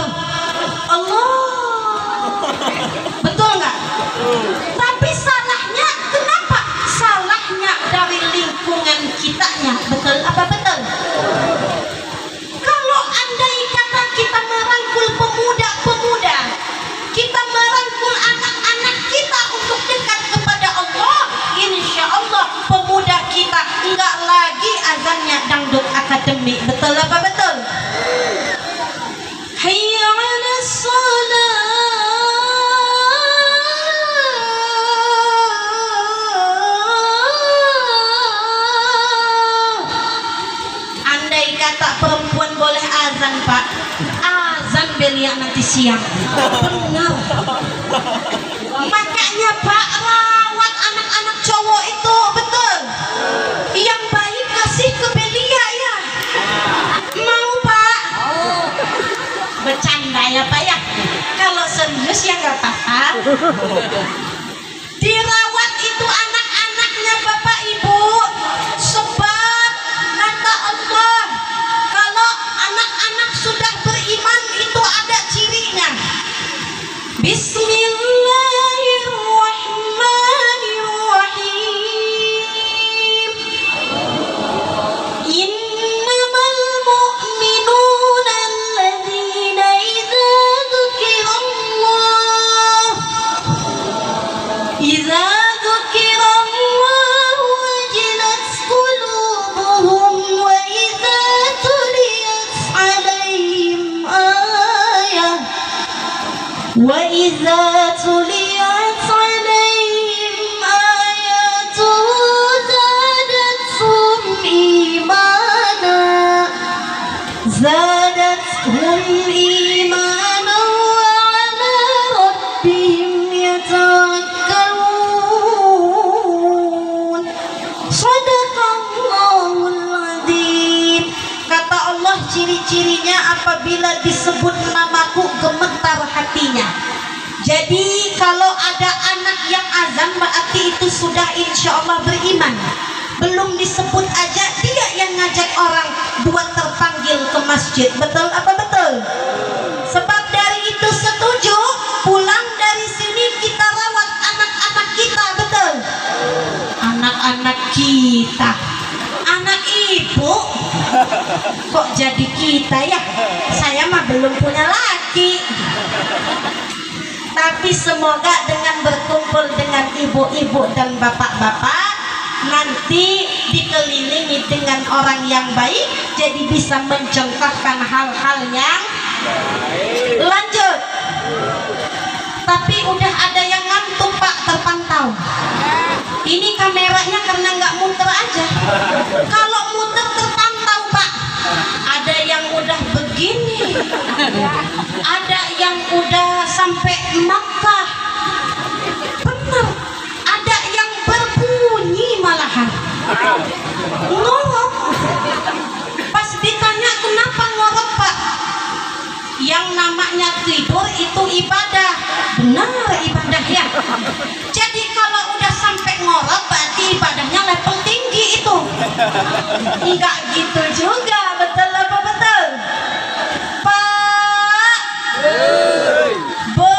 kata perempuan boleh azan Pak, azan belia nanti siang. Benar. Makanya Pak rawat anak-anak cowok itu, betul. Yang baik kasih ke belia ya. Mau Pak? Bercanda ya Pak ya. Kalau serius ya nggak apa-apa. Dirawat itu anak-anaknya Bapak Ibu, sebab kata Allah kalau anak-anak sudah beriman itu ada cirinya. Bismillahirrahmanirrahim. Innamal mu'minuna alladzina idza dzukirallah wajilat qulubuhum wa idza tuliyat alaihim ayah zadathum imana wa ala rabbihim yatawakkalun. Shadaqallahul adzim. Kata Allah, ciri-cirinya apabila disebut namaku gemetar hatinya. Jadi kalau ada anak yang azan berarti itu sudah insya Allah beriman. Belum disebut aja dia yang ngajak orang buat terpanggil ke masjid. Betul apa betul? Sebab dari itu setuju, pulang dari sini kita rawat anak-anak kita, betul? Anak-anak kita, anak ibu kok jadi kita ya? Saya mah belum punya laki. Tapi semoga dengan berkumpul dengan ibu-ibu dan bapak-bapak nanti dikelilingi dengan orang yang baik, jadi bisa mencontohkan hal-hal yang lanjut. Tapi udah ada yang ngantuk Pak, terpantau. Ini kameranya karena nggak muter aja. Kalau muter terpantau Pak. Ada yang udah begini, ada yang udah sampai Makkah. Bener, ada yang berbunyi malahan ngorok. Pas ditanya kenapa ngorok Pak, yang namanya tidur itu ibadah. Benar, ibadah ya. Jadi kalau udah sampai ngorok berarti ibadahnya level tinggi itu. Enggak gitu juga, betul apa betul? Pak, Bu,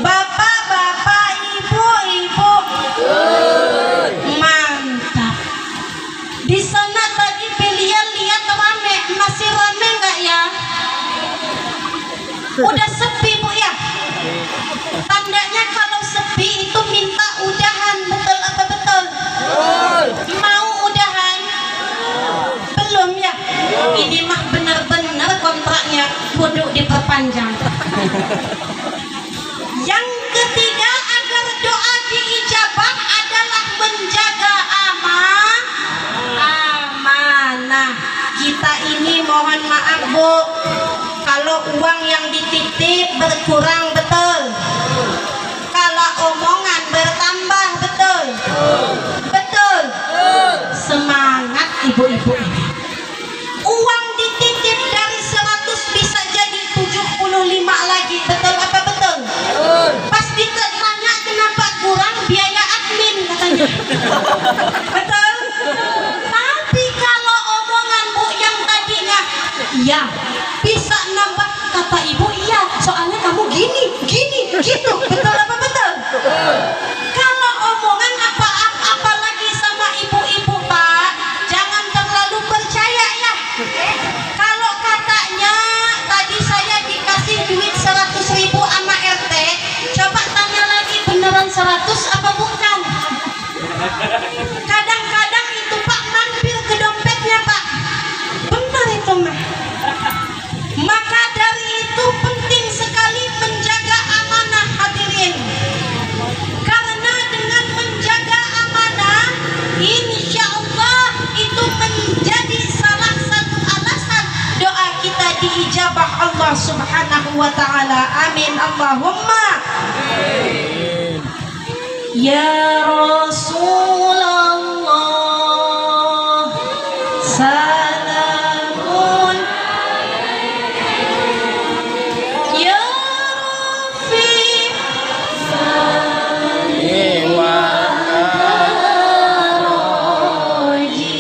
bapak-bapak, ibu-ibu, mantap. Di sana tadi Belia lihat rame, masih rame nggak ya? Udah sepi Bu ya? Tandanya kalau sepi itu minta udahan, betul apa betul? Mau udahan? Belum ya? Ini mah benar-benar kontraknya kudu diperpanjang. Yang ketiga, agar doa diijabah adalah menjaga amanah. Kita ini mohon maaf Bu, kalau uang yang dititip berkurang, betul? Kalau omongan bertambah, betul? Betul? Semangat ibu-ibu ini. Uang dititip dari 100 bisa jadi 75 lagi, betul apa betul? Pas ditanya kenapa kurang, biaya admin katanya. Betul? Tapi kalau omongan Bu yang tadinya iya bisa nambah, kata ibu iya soalnya kamu gini gitu, betul apa betul? Kalau omongan apalagi sama ibu-ibu Pak, jangan terlalu percaya ya. Kalau katanya tadi saya dikasih duit 100.000 sama RT, coba tanya lagi beneran 100 apa bukan? Kadang-kadang itu Pak mampir ke dompetnya Pak. Benar itu mah. Maka dari itu penting sekali menjaga amanah hadirin Allah Subhanahu wa taala. Amin Allahumma. Amin. Ya Rasulullah salamun ya Rafiq Ewa Raji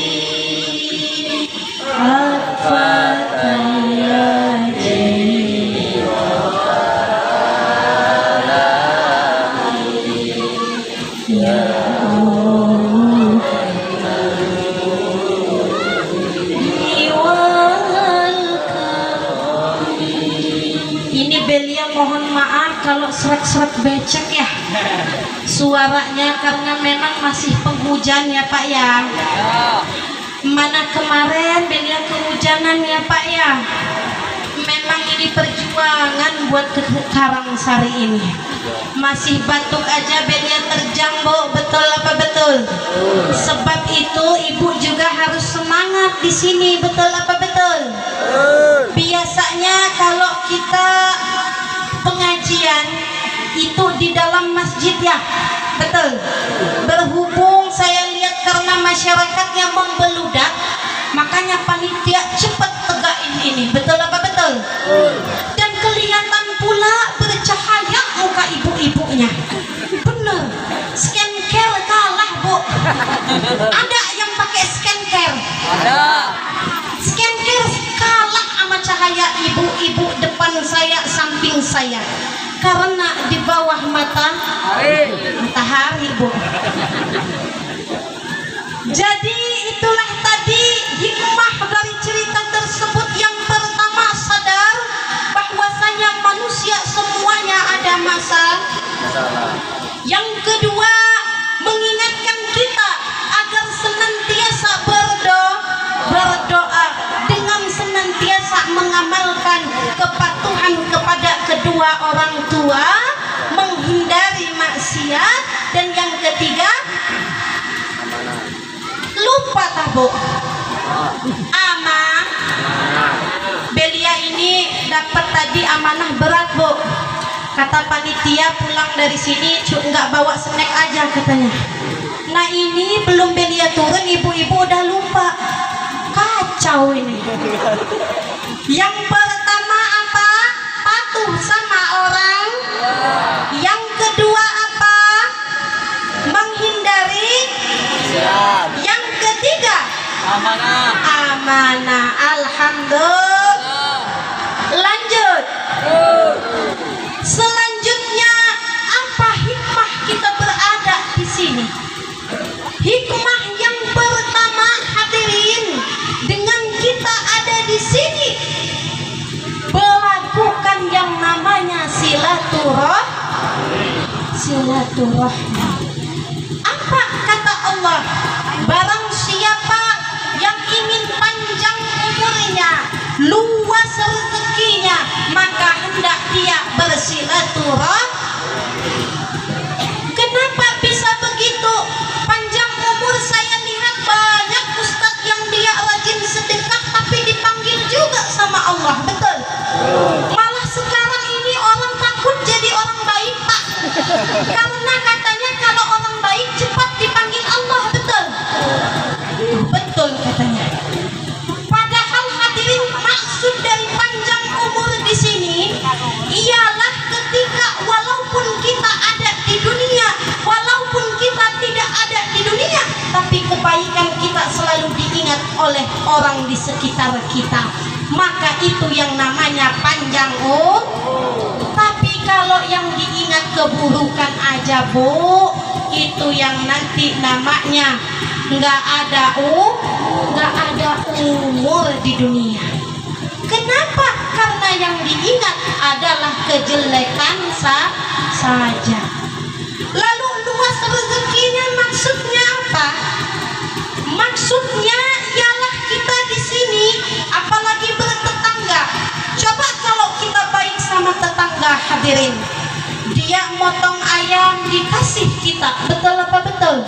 Al-Fatayati Ya ini Belia mohon maaf kalau serak-serak becek ya suaranya karena memang masih penghujan ya Pak ya. Mana kemarin Belia kehujanan ya Pak ya. Memang ini perjuangan buat ke Karangsari ini. Masih batuk aja Belia terjang Bu, betul apa betul? Sebab itu ibu juga harus semangat di sini, betul apa betul? Biasanya kalau kita pengajian itu di dalam masjid ya, betul. Berhubung saya lihat karena masyarakatnya membeludak, makanya panitia cepat tegain ini, betul apa betul? Dan kelihatan pula bercahaya muka ibu-ibunya. Bener, skincare kalah Bu. Ada yang pakai skincare? Ada. Skincare kalah sama cahaya ibu-ibu depan saya, samping saya. Karena di bawah matahari Bu. Jadi itulah tadi hikmah dari cerita tersebut. Yang pertama, sadar bahwasanya manusia semuanya ada masalah. Yang kedua, mengingatkan kita agar senantiasa berdoa dengan senantiasa mengamalkan kepatuhan kepada kedua orang tua, menghindari maksiat, dan yang ketiga lupa tahu amanah. Belia ini dapat tadi amanah berat Bu. Kata panitia pulang dari sini nggak bawa snack aja katanya. Nah ini belum Belia turun ibu-ibu udah lupa. Kacau ini. Yang pertama apa? Patuh sama orang. Yang kedua apa? Menghindari. Yang ketiga Amanah. amanah. Alhamdulillah. Lanjut. Selanjutnya apa hikmah kita berada di sini? Hikmah yang pertama hadirin, dengan kita ada di sini melakukan yang namanya silaturahmi. Apa kata Allah? Barang siapa yang ingin panjang umurnya, luas rezekinya, maka hendak dia bersilaturahmi. Kenapa bisa begitu? Panjang umur saya lihat banyak ustadz yang dia rajin sedekah tapi dipanggil juga sama Allah, betul? Malah sekarang ini orang takut jadi orang baik Pak. Karena katanya kalau orang baik cepat dipanggil Allah, betul? Betul katanya. Padahal hadirin, maksud dari panjang umur di sini ialah ketika walaupun kita ada di dunia, walaupun kita tidak ada di dunia, tapi kebaikan kita selalu diingat oleh orang di sekitar kita. Maka itu yang namanya panjang umur. Tapi kalau yang diingat keburukan aja Bu, itu yang nanti namanya nggak ada umur di dunia. Kenapa? Karena yang diingat adalah kejelekan saja. Lalu luas rezekinya maksudnya apa? Maksudnya ialah kita di sini, apalagi bertetangga. Coba kalau kita baik sama tetangga hadirin, dia motong ayam dikasih kita, betul apa betul?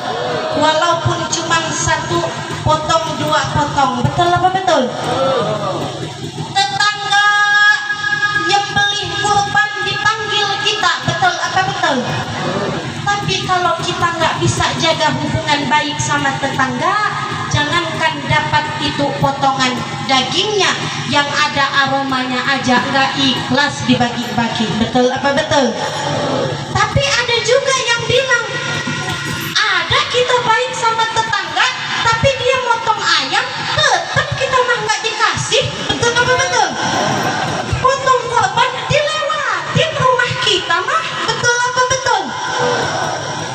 Walaupun cuma satu potong, dua potong, betul apa betul? Tetangga betul? Tapi kalau kita nggak bisa jaga hubungan baik sama tetangga, jangankan dapat itu potongan dagingnya yang ada aromanya aja nggak ikhlas dibagi-bagi. Betul apa betul? Tapi ada juga yang bilang, ada kita baik sama tetangga, tapi dia motong ayam, tetap kita mah nggak dikasih. Betul apa betul? Potong korban dilewatin rumah kita mah. Betul apa betul?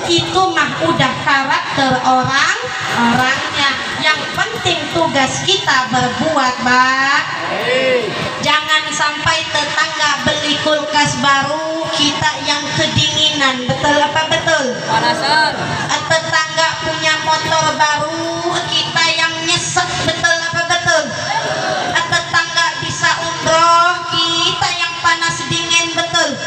Itu mah udah karakter orangnya. Yang penting tugas kita berbuat baik. Jangan sampai tetangga beli kulkas baru, kita yang kedinginan. Betul apa betul? Panasan. Tetangga punya motor baru, kita yang nyesek. Betul apa betul? Tetangga bisa umroh, kita yang panas dingin. Betul?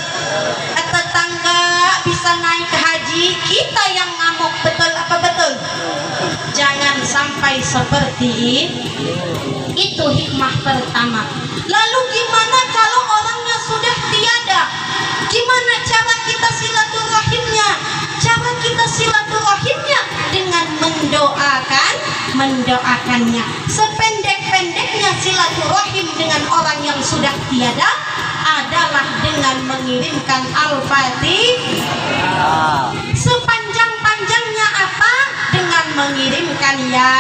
Tetangga bisa naik haji, kita yang ngamuk. Betul apa betul? Jangan sampai seperti itu. Hikmah pertama. Lalu gimana kalau orangnya sudah tiada? Gimana cara kita silaturahimnya? Cara kita silaturahimnya dengan mendoakannya. Sependek-pendeknya silaturahim dengan orang yang sudah tiada adalah dengan mengirimkan Al-Fatihah. Sepanjang-panjangnya apa? Dengan mengirimkan ya.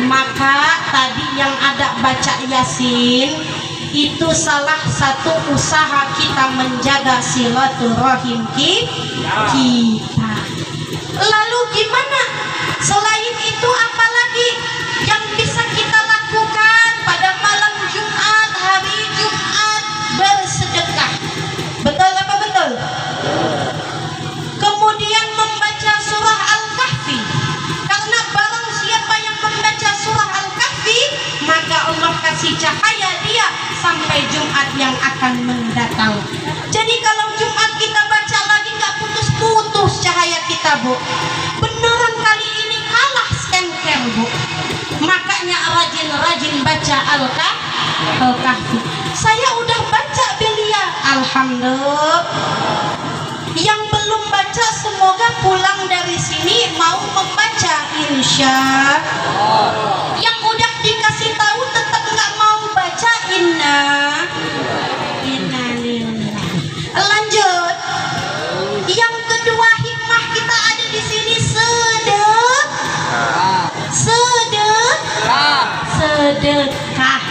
Maka tadi yang ada baca Yasin itu salah satu usaha kita menjaga silaturahim kita. Lalu gimana? Selain itu apalagi yang bisa kita lakukan pada malam Jumat, hari Jumat? Bersedekah. Betul apa betul? Kemudian membaca surah Al-Kahfi. Karena barang siapa yang membaca surah Al-Kahfi, maka Allah kasih cahaya dia sampai Jumat yang akan mendatang. Jadi kalau Jumat kita baca lagi nggak putus-putus cahaya kita, Bu. Beneran kali ini kalah skenker, Bu. Makanya rajin-rajin baca Al-Kahfi. Saya udah baca belia, alhamdulillah. Yang belum baca semoga pulang dari sini mau membaca, insya. Yang udah dikasih tahu tetap nggak mau baca, innalillah. Lanjut. Yang kedua hikmah kita ada di sini sedekah.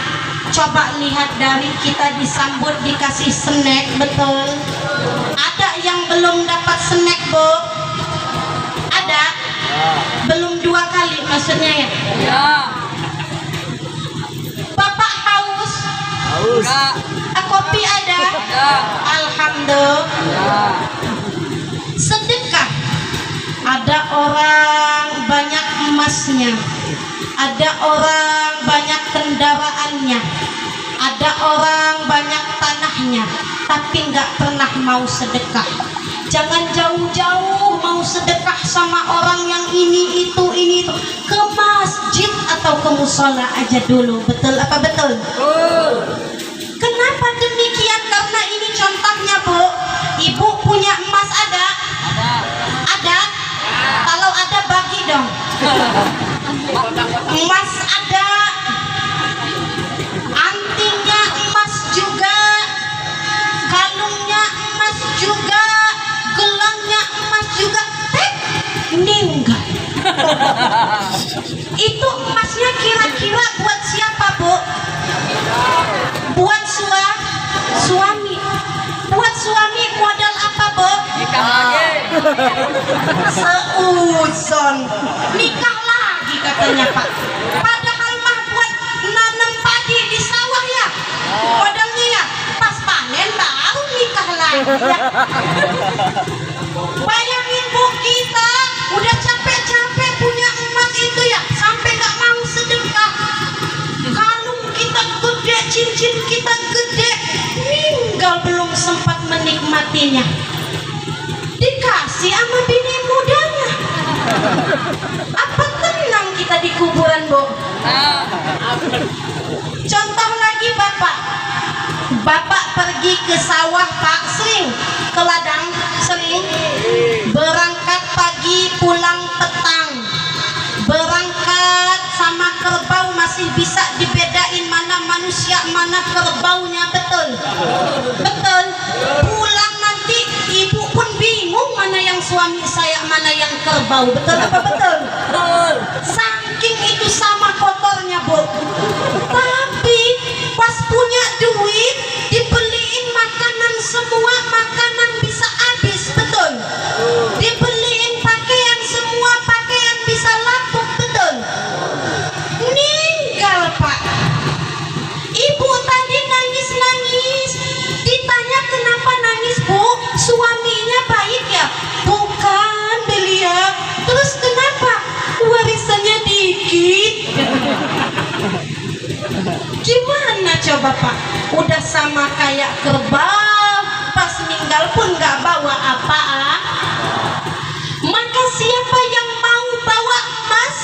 Coba lihat dari kita disambut dikasih snack, betul? Ada yang belum dapat snack, Bu? Ada? Belum 2 kali maksudnya ya? Ya. Bapak haus? Haus. Kopi ada? Ada. Alhamdulillah. Sedekah. Ada orang banyak emasnya, ada orang banyak kendaraannya, ada orang banyak tanahnya, tapi nggak pernah mau sedekah. Jangan jauh-jauh mau sedekah sama orang yang ini itu. Ke masjid atau ke musola aja dulu. Betul apa betul? Kenapa demikian? Karena ini contohnya, Bu. Ibu punya emas ada? Ada? Kalau ada bagi dong. Emas ada, antingnya emas juga, kalungnya emas juga, gelangnya emas juga. Meninggal. Itu emasnya kira-kira buat siapa, Bu? Buat suami. Buat suami modal apa, Bu? Nikah lagi. Seuzon nikah lagi katanya, Pak. Padahal mah buat nanam padi di sawah ya. Modalnya ya pas panen baru nikah lagi ya. Bayangin, Bu, kita udah capek-capek punya emas itu ya, sampai nggak mau sedekah. Kalung kita gede, cincin kita gede, meninggal belum sempat menikmatinya. Dikasih sama bini mudanya. Apa tenang kita di kuburan, Bu? Contoh lagi, Bapak pergi ke sawah, Pak, sering ke ladang, pulang petang. Berangkat sama kerbau masih bisa dibedain mana manusia mana kerbaunya, betul? Betul. Pulang nanti ibu pun bingung mana yang suami saya mana yang kerbau, betul apa betul? Betul. Saking itu sama kotornya, Bu. Tapi pas punya duit dibeliin makanan, semua makanan bisa habis, betul? Dibeliin pakaian, semua pakaian bisa lapuk, betul? Ninggal, Pak. Ibu tadi nangis-nangis. Ditanya kenapa nangis, Bu? Suaminya baik ya? Bukan, Belia. Terus kenapa? Warisannya dikit. Gimana coba, Pak? Udah sama kayak kerbau, pas meninggal pun gak bawa apa. Maka siapa yang mau bawa emas,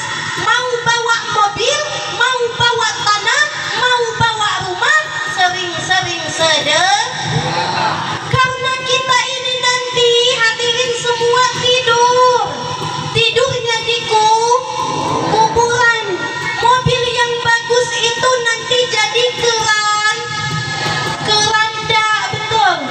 mau bawa mobil, mau bawa tanah, mau bawa rumah, sering-sering sedekah. Karena kita ini nanti hadirin semua tidur. Tidurnya di kuburan. Mobil yang bagus itu nanti jadi keranda, betul?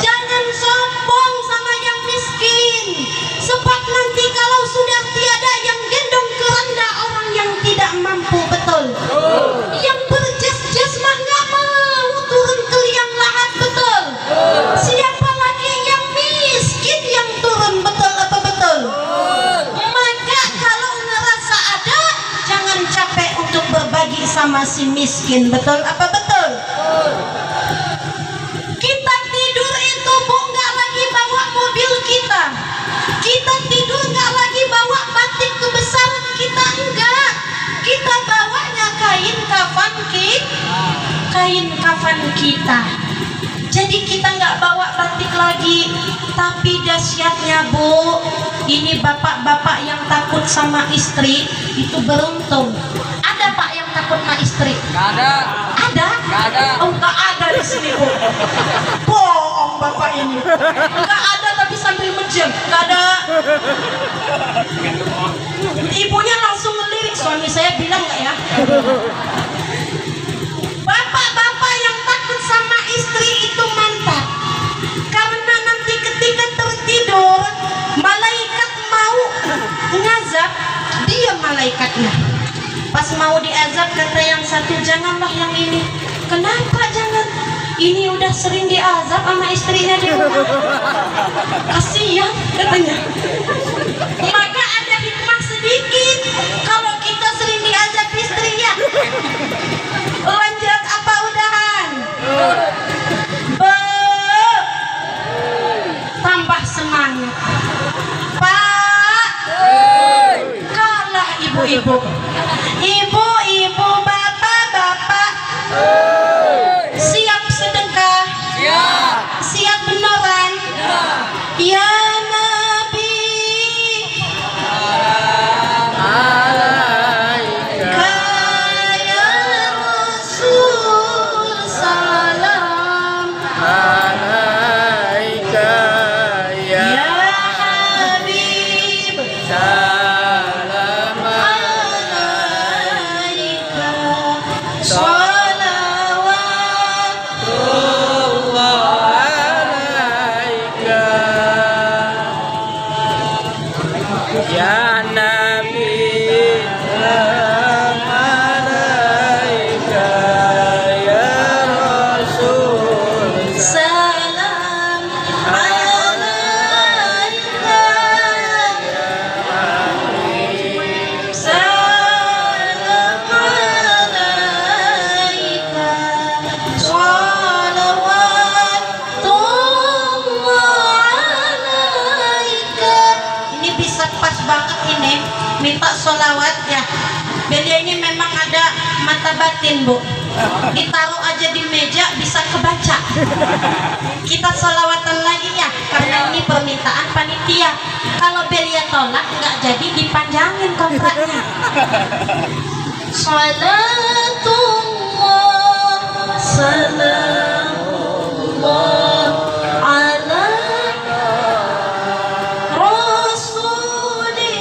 Jangan sombong sama yang miskin, sebab nanti kalau sudah tiada yang gendong keranda orang yang tidak mampu, betul? Yang berjas-jas mah nggak mau turun ke liang lahat, betul? Siapa lagi yang miskin yang turun, betul apa betul? Maka kalau ngerasa ada, jangan capek untuk berbagi sama si miskin, betul apa betul? Kita tidur itu, Bu, nggak lagi bawa mobil kita. Kita tidur nggak lagi bawa batik kebesaran kita, enggak. Kita bawanya kain kafan kita. Jadi kita nggak bawa batik lagi. Tapi dahsyatnya, Bu, ini bapak-bapak yang takut sama istri itu beruntung. Ada, Pak, yang takut sama istri? Gak ada. Ada? Gak ada. Oh, nggak ada di sini, Bu. Bohong bapak ini. Nggak ada tapi sambil menjem. Nggak ada. Ibunya langsung ngelirik, suami saya bilang nggak ya? Bapak-bapak yang takut sama istri itu mantap. Karena nanti ketika tertidur, malaikat mau ngazab, dia malaikatnya. Pas mau diazab kata yang satu, janganlah yang ini. Kenapa jangan? Ini udah sering diazab sama istrinya di rumah. Kasihan katanya. Maka ada hikmah sedikit. Kalau kita sering diazab istrinya, lanjut apa udahan? Tambah semangat. Pak, kalah ibu-ibu. Ibu-ibu, bapak-bapak, siap sedekah? Siap beneran? Ya Nabi, ya Rasul, salam. Ya Habib, Ya Nabi, salam alaika, ya Rasul, salam alaika, salam alaika, sholawatullah alaika. Ini bisa pas banget ini minta sholawat ya. Belia ini memang ada mata batin, Bu. Ditaruh aja di meja bisa kebaca. Kita sholawatan lagi ya, karena ini permintaan panitia. Kalau Belia tolak nggak jadi dipanjangin kontraknya. Salatullah salamullah ala Rasulillah.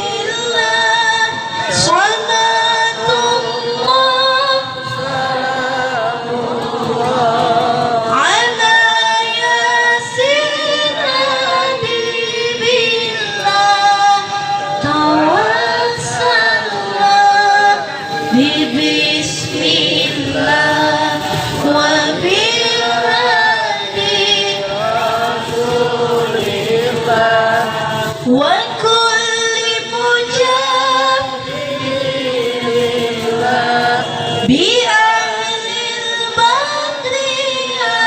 bismillah wa bilhadi Rasulillah wa kulli mujahidillah bi ahlil badri ya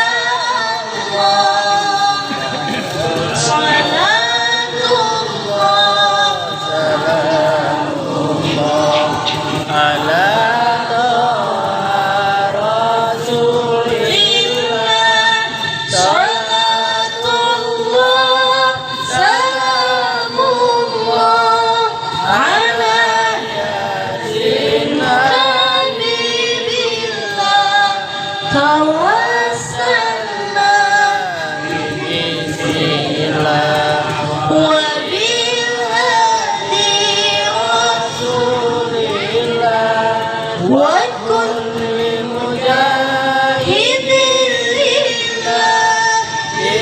Allah salatullah ala Rasulillah salatullah salamullah ala habibillah tawassalna bismillah wa bilhadi Rasulillah wa kun hidilillah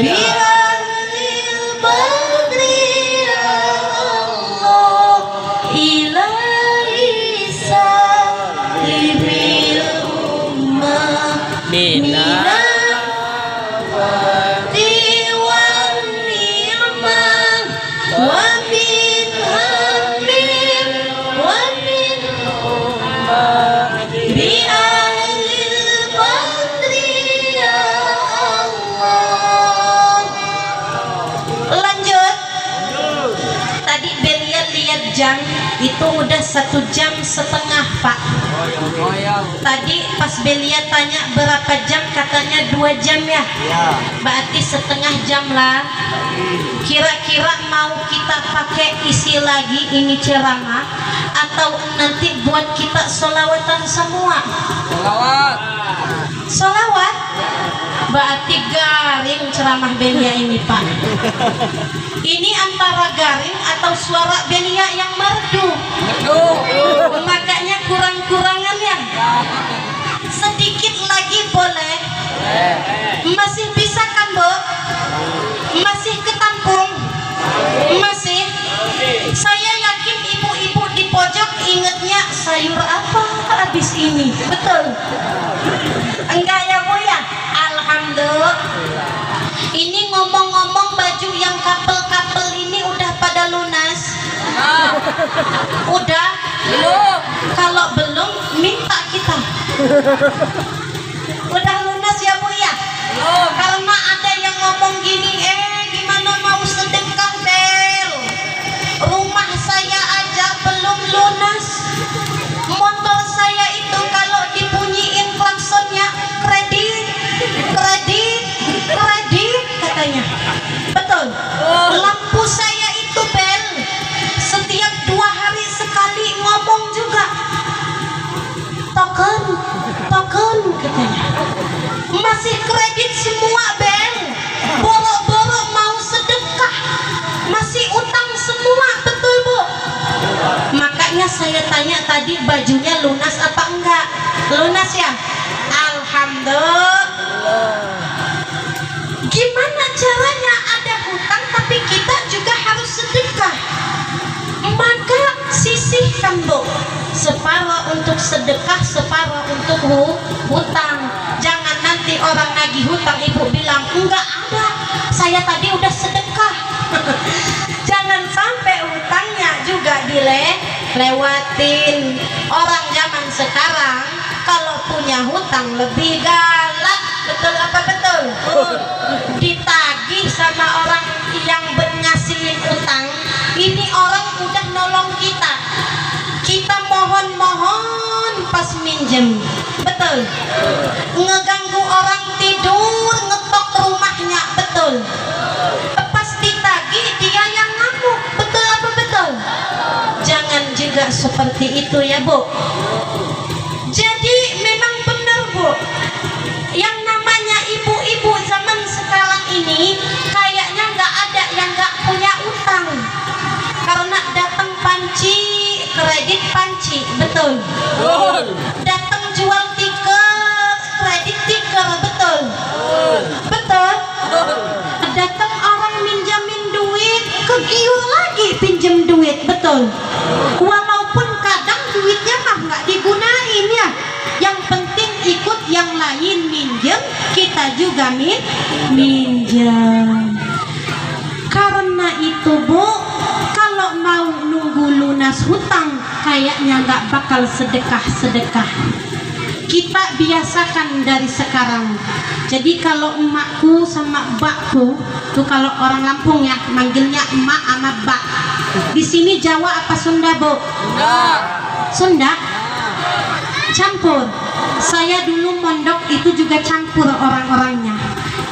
bi ahlil badri ya Allah ilahi sahibil ummah minawati wal ni'mah wa min hamim wa min bi ahlil badri ya Allah. Lanjut. Tadi Belia lihat jam itu udah 1,5 jam, Pak. Tadi pas Belia tanya berapa jam, katanya 2 jam ya. Berarti 1/2 jam lah. Kira-kira mau kita pakai isi lagi ini ceramah atau nanti buat kita sholawatan semua? Sholawat? Berarti garing ceramah Belia ini, Pak. Ini antara garing atau suara Belia yang merdu. Makanya kurang-kurangan ya. Sedikit lagi boleh. Masih bisa kan, Bu? Masih ketampung? Masih? Saya yakin ibu-ibu di pojok ingetnya sayur apa habis ini. Betul? Enggak ya, Bu ya? Alhamdulillah. Ini ngomong-ngomong baju yang kapel-kapel ini udah pada lunas? Udah? Belum. Kalau belum, minta kita. Udah lunas ya, Bu ya? Belum. Karena ada yang ngomong gini, gimana mau sedekah, Bel? Rumah saya aja belum lunas. Motor saya itu kalau dibunyiin klaksonnya kredit, katanya. Betul? Lampu saya itu, Bel, setiap 2 hari sekali ngomong juga. Token, katanya. Masih kredit semua, Bel. Boro-boro mau sedekah, masih utang semua. Betul, Bu? Makanya saya tanya tadi, bajunya lunas apa enggak? Lunas ya? Alhamdulillah. Gimana caranya ada hutang tapi kita juga harus sedekah? Maka sisihkan, Bu. Separuh untuk sedekah, separuh untuk hutang. Jangan nanti orang nagih hutang, ibu bilang enggak ada, saya tadi udah sedekah. Jangan sampai hutangnya juga dilewatin. Orang zaman sekarang kalau punya hutang lebih galak. Betul apa betul? Ditagih sama orang yang ngasihin utang. Ini orang udah nolong kita, kita mohon pas minjem. Betul? Ngeganggu orang tidur, ngetok rumahnya. Betul? Pas ditagih dia yang ngamuk. Betul apa betul? Jangan juga seperti itu ya, Bu. Jadi memang benar, Bu, yang namanya ibu-ibu zaman sekarang ini kayaknya nggak ada yang nggak punya utang. Karena datang panci, kredit panci. Betul? Datang jual tiket, kredit tiket. Betul? Betul? Datang orang minjamin duit, kegiur lagi pinjem duit. Betul? Walaupun kadang duitnya mah nggak digunain ya. Yang penting ikut yang lain minjem, kita juga minjem. Karena itu Bu, kalau mau nunggu lunas hutang kayaknya nggak bakal sedekah-sedekah. Kita biasakan dari sekarang. Jadi kalau emakku sama bakku, tuh kalau orang Lampung ya manggilnya emak sama bak. Di sini Jawa apa Sunda Bu? Sunda? Campur. Saya dulu mondok itu juga campur orang-orangnya.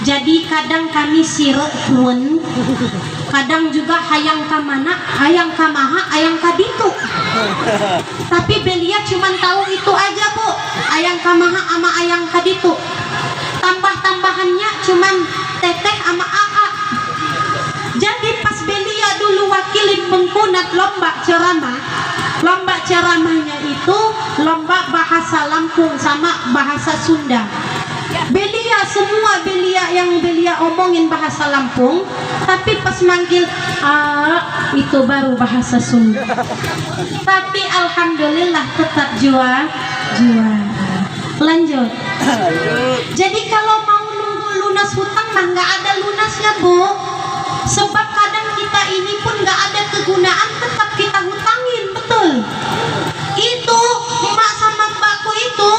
Jadi kadang kami sirekun, kadang juga hayang kamana, hayang kamaha, hayang kaditu. Tapi Belia cuman tahu itu aja Bu, hayang kamaha sama hayang kaditu. Tambah-tambahannya cuman teteh sama aa. Jadi pas Belia dulu wakilin mengkunat lomba ceramahnya itu lomba bahasa Lampung sama bahasa Sunda. Belia semua yang Belia omongin bahasa Lampung, tapi pas manggil itu baru bahasa Sunda. Tapi alhamdulillah tetap juara. Lanjut. Jadi kalau mau nunggu lunas hutang mah nggak ada lunasnya Bu. Sebab kadang kita ini pun nggak ada kegunaan, tetap kita hutangin, betul. Itu emak sama mbakku itu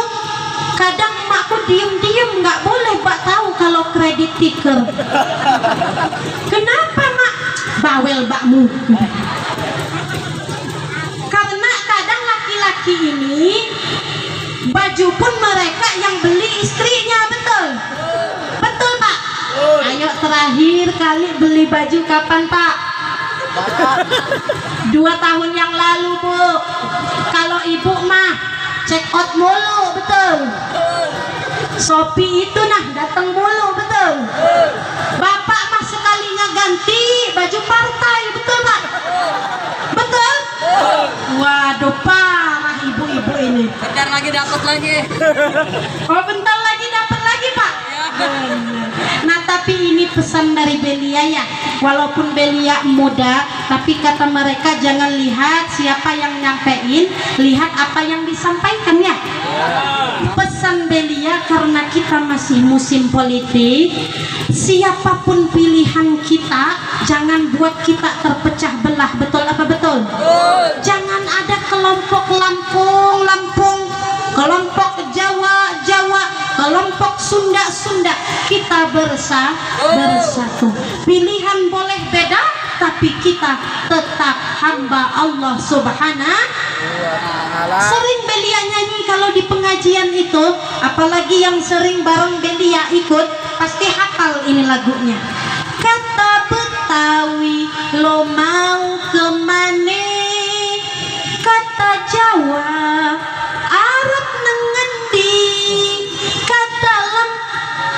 kadang emakku diem-diem nggak boleh Mbak tahu kalau kredit tiker. Kenapa Mak? Bawel mbakmu. Karena kadang laki-laki ini baju pun mereka yang beli istrinya, betul? Betul Pak? Ayo terakhir kali beli baju kapan Pak? 2 tahun yang lalu Bu. Kalau ibu mah check out mulu, betul? Shopee itu nah datang mulu, betul? Bapak mah sekalinya ganti baju partai, betul Pak? Betul? Waduh parah ibu-ibu ini. Bentar lagi dapat lagi. Oh bentar lagi dapat lagi Pak? Nah tapi ini pesan dari Belia ya, walaupun Belia muda, tapi kata mereka jangan lihat siapa yang nyampein, lihat apa yang disampaikan ya. Pesan Belia karena kita masih musim politik, siapapun pilihan kita, jangan buat kita terpecah belah, betul apa betul? Jangan ada kelompok Lampung, kelompok Jawa, kelompok Sunda, kita bersatu. Pilihan boleh beda, tapi kita tetap hamba Allah Subhanahu. Sering Belia nyanyi kalau di pengajian itu, apalagi yang sering bareng Belia ikut, pasti hafal ini lagunya. Kata Betawi, lo mau kemane? Kata Jawa, Arab nengendi?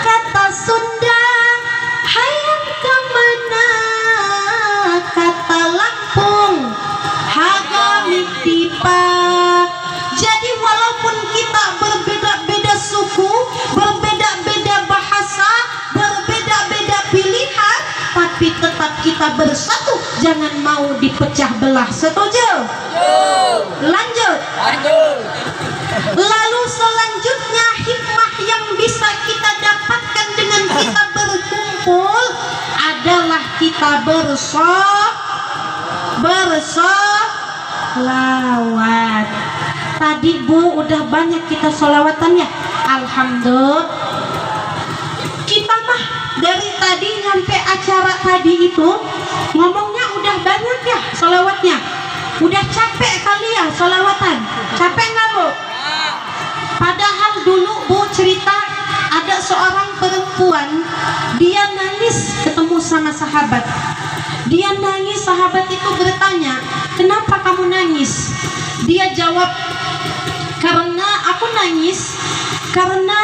Kata Sunda, hayang kemana? Kata Lampung, haga mitipa. Jadi walaupun kita berbeda-beda suku, berbeda-beda bahasa, berbeda-beda pilihan, tapi tetap kita bersatu, jangan mau dipecah belah. Setuju? Lanjut. Lalu selanjutnya hikmah yang bisa kita dapatkan dengan kita berkumpul adalah kita bersolawat. Tadi Bu udah banyak kita solawatan ya, alhamdulillah. Kita mah dari tadi sampai acara tadi itu ngomongnya udah banyak ya solawatnya. Udah capek kali ya solawatan. Capek nggak Bu? Padahal dulu Bu cerita ada seorang perempuan, dia nangis ketemu sama sahabat. Dia nangis, sahabat itu bertanya, kenapa kamu nangis? Dia jawab, karena aku nangis karena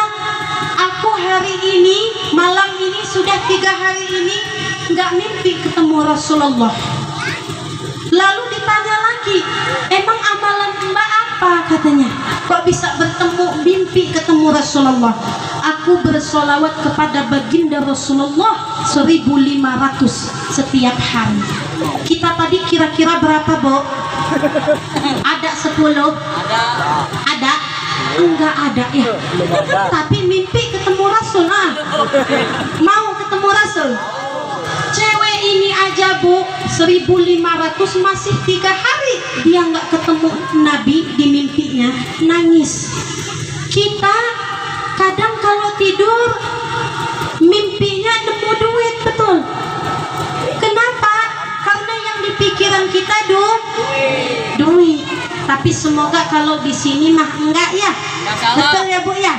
aku hari ini, malam ini sudah 3 hari ini nggak mimpi ketemu Rasulullah. Lalu ditanya lagi, emang amalan Mbak apa? Katanya, kok bisa mimpi ketemu Rasulullah? Aku bersolawat kepada baginda Rasulullah 1500 setiap hari. Kita tadi kira-kira berapa Bu? Ada 10? Ada. Enggak ada ya. Tapi mimpi ketemu Rasul. Mau ketemu Rasul. Cewek ini aja Bu 1500 masih 3 hari dia nggak ketemu Nabi di mimpinya, nangis. Kita kadang kalau tidur mimpinya nemu duit, betul. Kenapa? Karena yang di pikiran kita duit. Tapi semoga kalau di sini mah enggak ya. Betul ya Bu ya?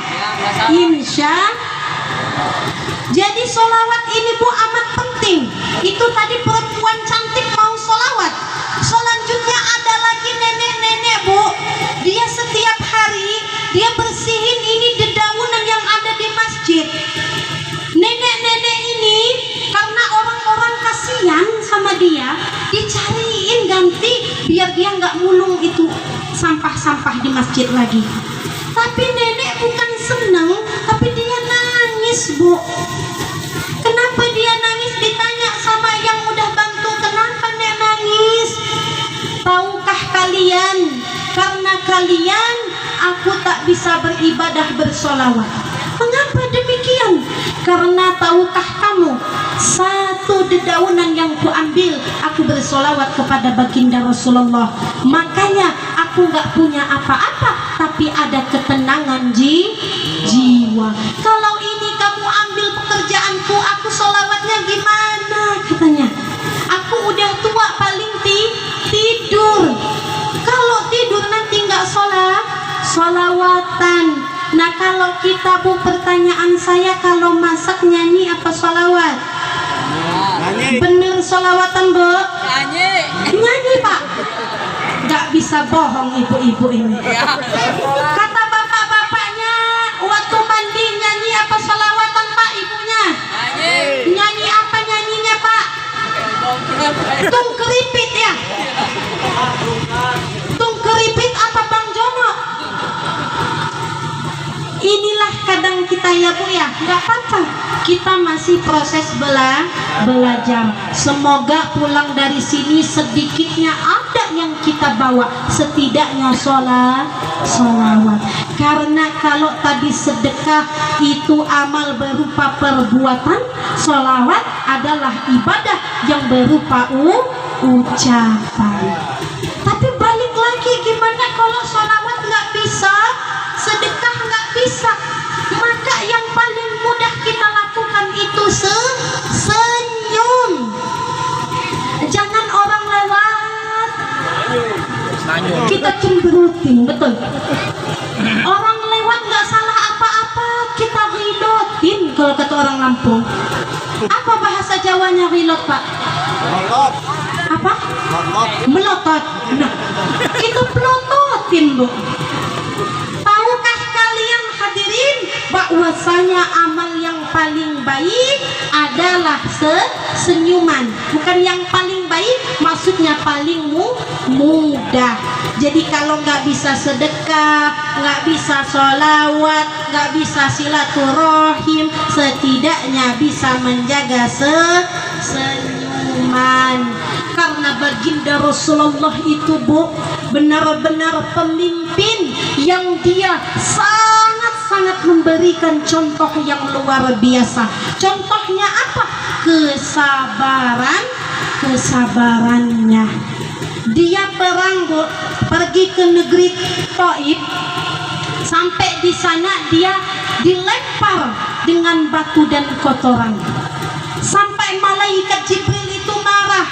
Insya. Jadi sholawat ini Bu amat penting. Itu tadi perempuan cantik mau sholawat. Selanjutnya ada lagi nenek-nenek Bu. Dia setiap hari dia bersihin ini dedaunan yang ada di masjid. Nenek-nenek ini karena orang-orang kasihan sama dia, dicariin ganti biar dia nggak mulung itu sampah-sampah di masjid lagi. Tapi nenek bukan seneng, tapi dia nangis Bu. Kenapa dia nangis? Ditanya sama yang udah bantu, kenapa nek nangis? Tahukah kalian, karena kalian aku tak bisa beribadah bersolawat. Mengapa demikian? Karena tahukah kamu, satu dedaunan yang kuambil aku bersolawat kepada baginda Rasulullah. Makanya aku gak punya apa-apa, tapi ada ketenangan jiwa. Kalau ini kamu ambil pekerjaanku, aku solawatnya gimana? Katanya, aku udah tua paling tidur. Kalau tidur nanti gak solawatan. Nah kalau kita Bu, pertanyaan saya, kalau masak nyanyi apa solawat? Bener solawatan Bu? Nyanyi Pak. Gak bisa bohong ibu-ibu ini. Kata bapak-bapaknya waktu mandi nyanyi apa solawatan Pak ibunya? Nyanyi apa nyanyinya Pak? Tung keripit ya? Tung keripit apa Bang Jono? Inilah kadang kita ya Bu ya, nggak apa-apa, kita masih proses belajar. Semoga pulang dari sini sedikitnya ada yang kita bawa, setidaknya sholawat. Karena kalau tadi sedekah itu amal berupa perbuatan, sholawat adalah ibadah yang berupa ucapan. Tapi balik lagi, gimana kalau sholawat nggak bisa, sedekah nggak bisa? Maka yang paling mudah kita lakukan itu senyum. Jangan orang lewat kita cemberutin, betul. Orang lewat nggak salah apa-apa, kita rilotin. Kalau kata orang Lampung, apa bahasa Jawanya rilot Pak? Apa? Melotot. Nah, kita pelototin Bu. Tahukah kalian hadirin bahwasanya amal yang paling baik adalah senyuman. Bukan yang paling baik, maksudnya paling mudah. Jadi kalau nggak bisa sedekah, nggak bisa sholawat, nggak bisa silaturahim, setidaknya bisa menjaga senyuman. Karena baginda Rasulullah itu Bu benar-benar pemimpin yang dia sangat-sangat memberikan contoh yang luar biasa. Contohnya apa? Kesabarannya. Dia perang Bu, pergi ke negeri Taif. Sampai di sana dia dilempar dengan batu dan kotoran. Sampai malaikat Jibril itu marah.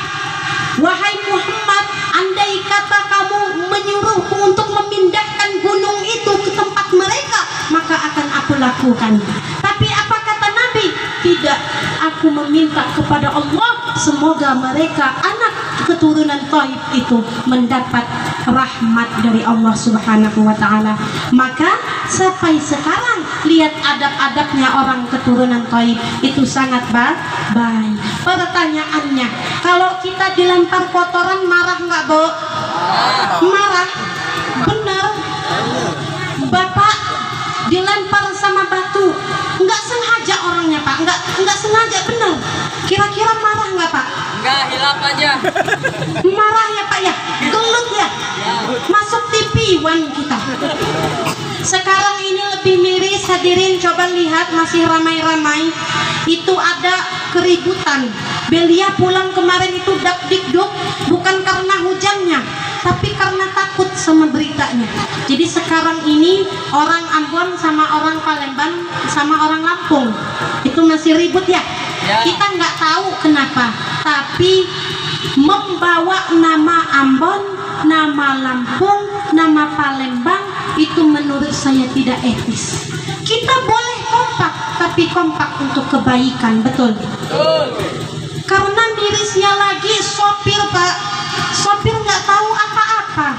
Wahai Muhammad, andai kata kamu menyuruhku untuk memindahkan gunung itu ke tempat mereka, maka akan aku lakukan. Tapi apa kata Nabi? Tidak, aku meminta kepada Allah, semoga mereka anak keturunan Taif itu mendapat rahmat dari Allah Subhanahu wa Ta'ala. Maka sampai sekarang lihat adab-adabnya orang keturunan Taif itu sangat baik. Pertanyaannya, kalau kita dilempar kotoran marah nggak Bu? Marah. Benar. Bapak dilempar sama batu, nggak sengaja orangnya Pak, nggak sengaja, benar. Kira-kira marah nggak Pak? Enggak, hilap aja. Marah ya Pak ya, gelut ya, masuk TV One kita. Sekarang ini lebih miris, hadirin coba lihat, masih ramai-ramai. Itu ada keributan. Belia pulang kemarin itu dak dikduk, bukan karena hujannya, tapi karena takut sama beritanya. Jadi sekarang ini orang Ambon sama orang Palembang sama orang Lampung itu masih ribut ya. Kita nggak tahu kenapa, tapi membawa nama Ambon, nama Lampung, nama Palembang itu menurut saya tidak etis. Kita boleh kompak, tapi kompak untuk kebaikan, betul? Karena mirisnya lagi sopir, Pak. Sopir nggak tahu apa-apa.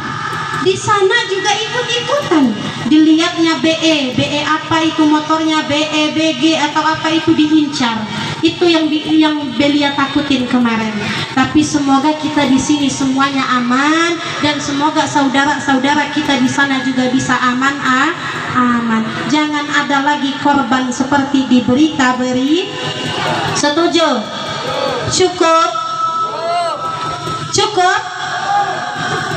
Di sana juga ikut-ikutan. Dilihatnya BE apa itu motornya, BE, BG atau apa itu diincar. Itu yang Belia takutin kemarin. Tapi semoga kita di sini semuanya aman dan semoga saudara-saudara kita di sana juga bisa aman. Jangan ada lagi korban seperti di berita beri. Setuju? Cukup.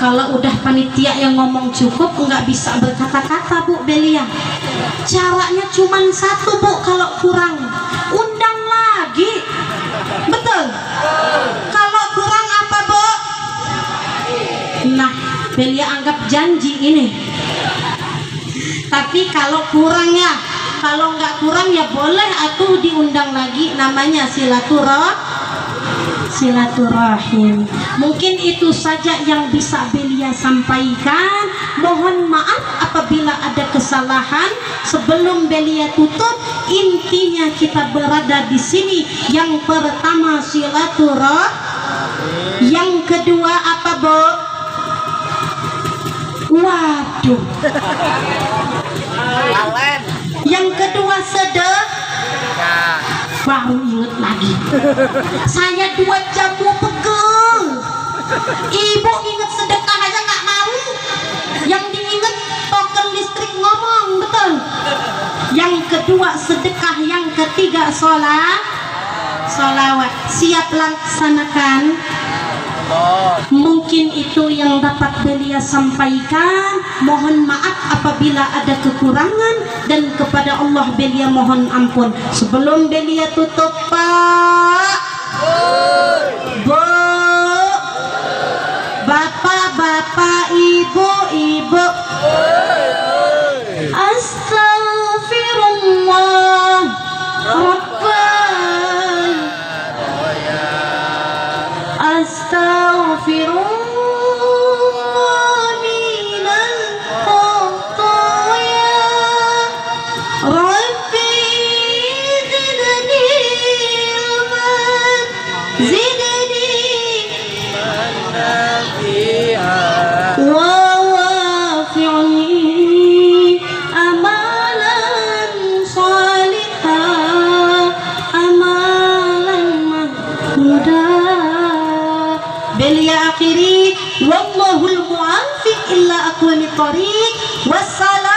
Kalau udah panitia yang ngomong cukup, nggak bisa berkata-kata Bu Belia. Caranya cuma satu Bu, kalau kurang undang lagi, betul? Kalau kurang apa Bu? Nah, Belia anggap janji ini. Tapi kalau kurang ya, kalau nggak kurang ya boleh atuh diundang lagi, namanya silaturahim. Mungkin itu saja yang bisa Belia sampaikan. Mohon maaf apabila ada kesalahan. Sebelum Belia tutup, intinya kita berada di sini. Yang pertama silaturahim, yang kedua apa Bu? Waduh. Yang kedua sedekah. Baru inget lagi, saya 2 jam mau pegel. Ibu inget sedekah aja nggak mau. Yang diinget token listrik ngomong, betul? Yang kedua sedekah, yang ketiga sholawat. Siap laksanakan? Mungkin itu yang dapat Belia sampaikan. Mohon maaf apabila ada kekurangan, dan kepada Allah Belia mohon ampun. Sebelum Belia tutup, Pak, Bu, Bapak, Ibu, Astaghfirullah Rabbal, Astaghfirullah minal khataya, Rabbi zidni ilman, wa wafi'ni amalan salihah, amalan mahmudah. Belia akhiri, wallahul muwaffiq illa aqwamit thoriq. Wassalam.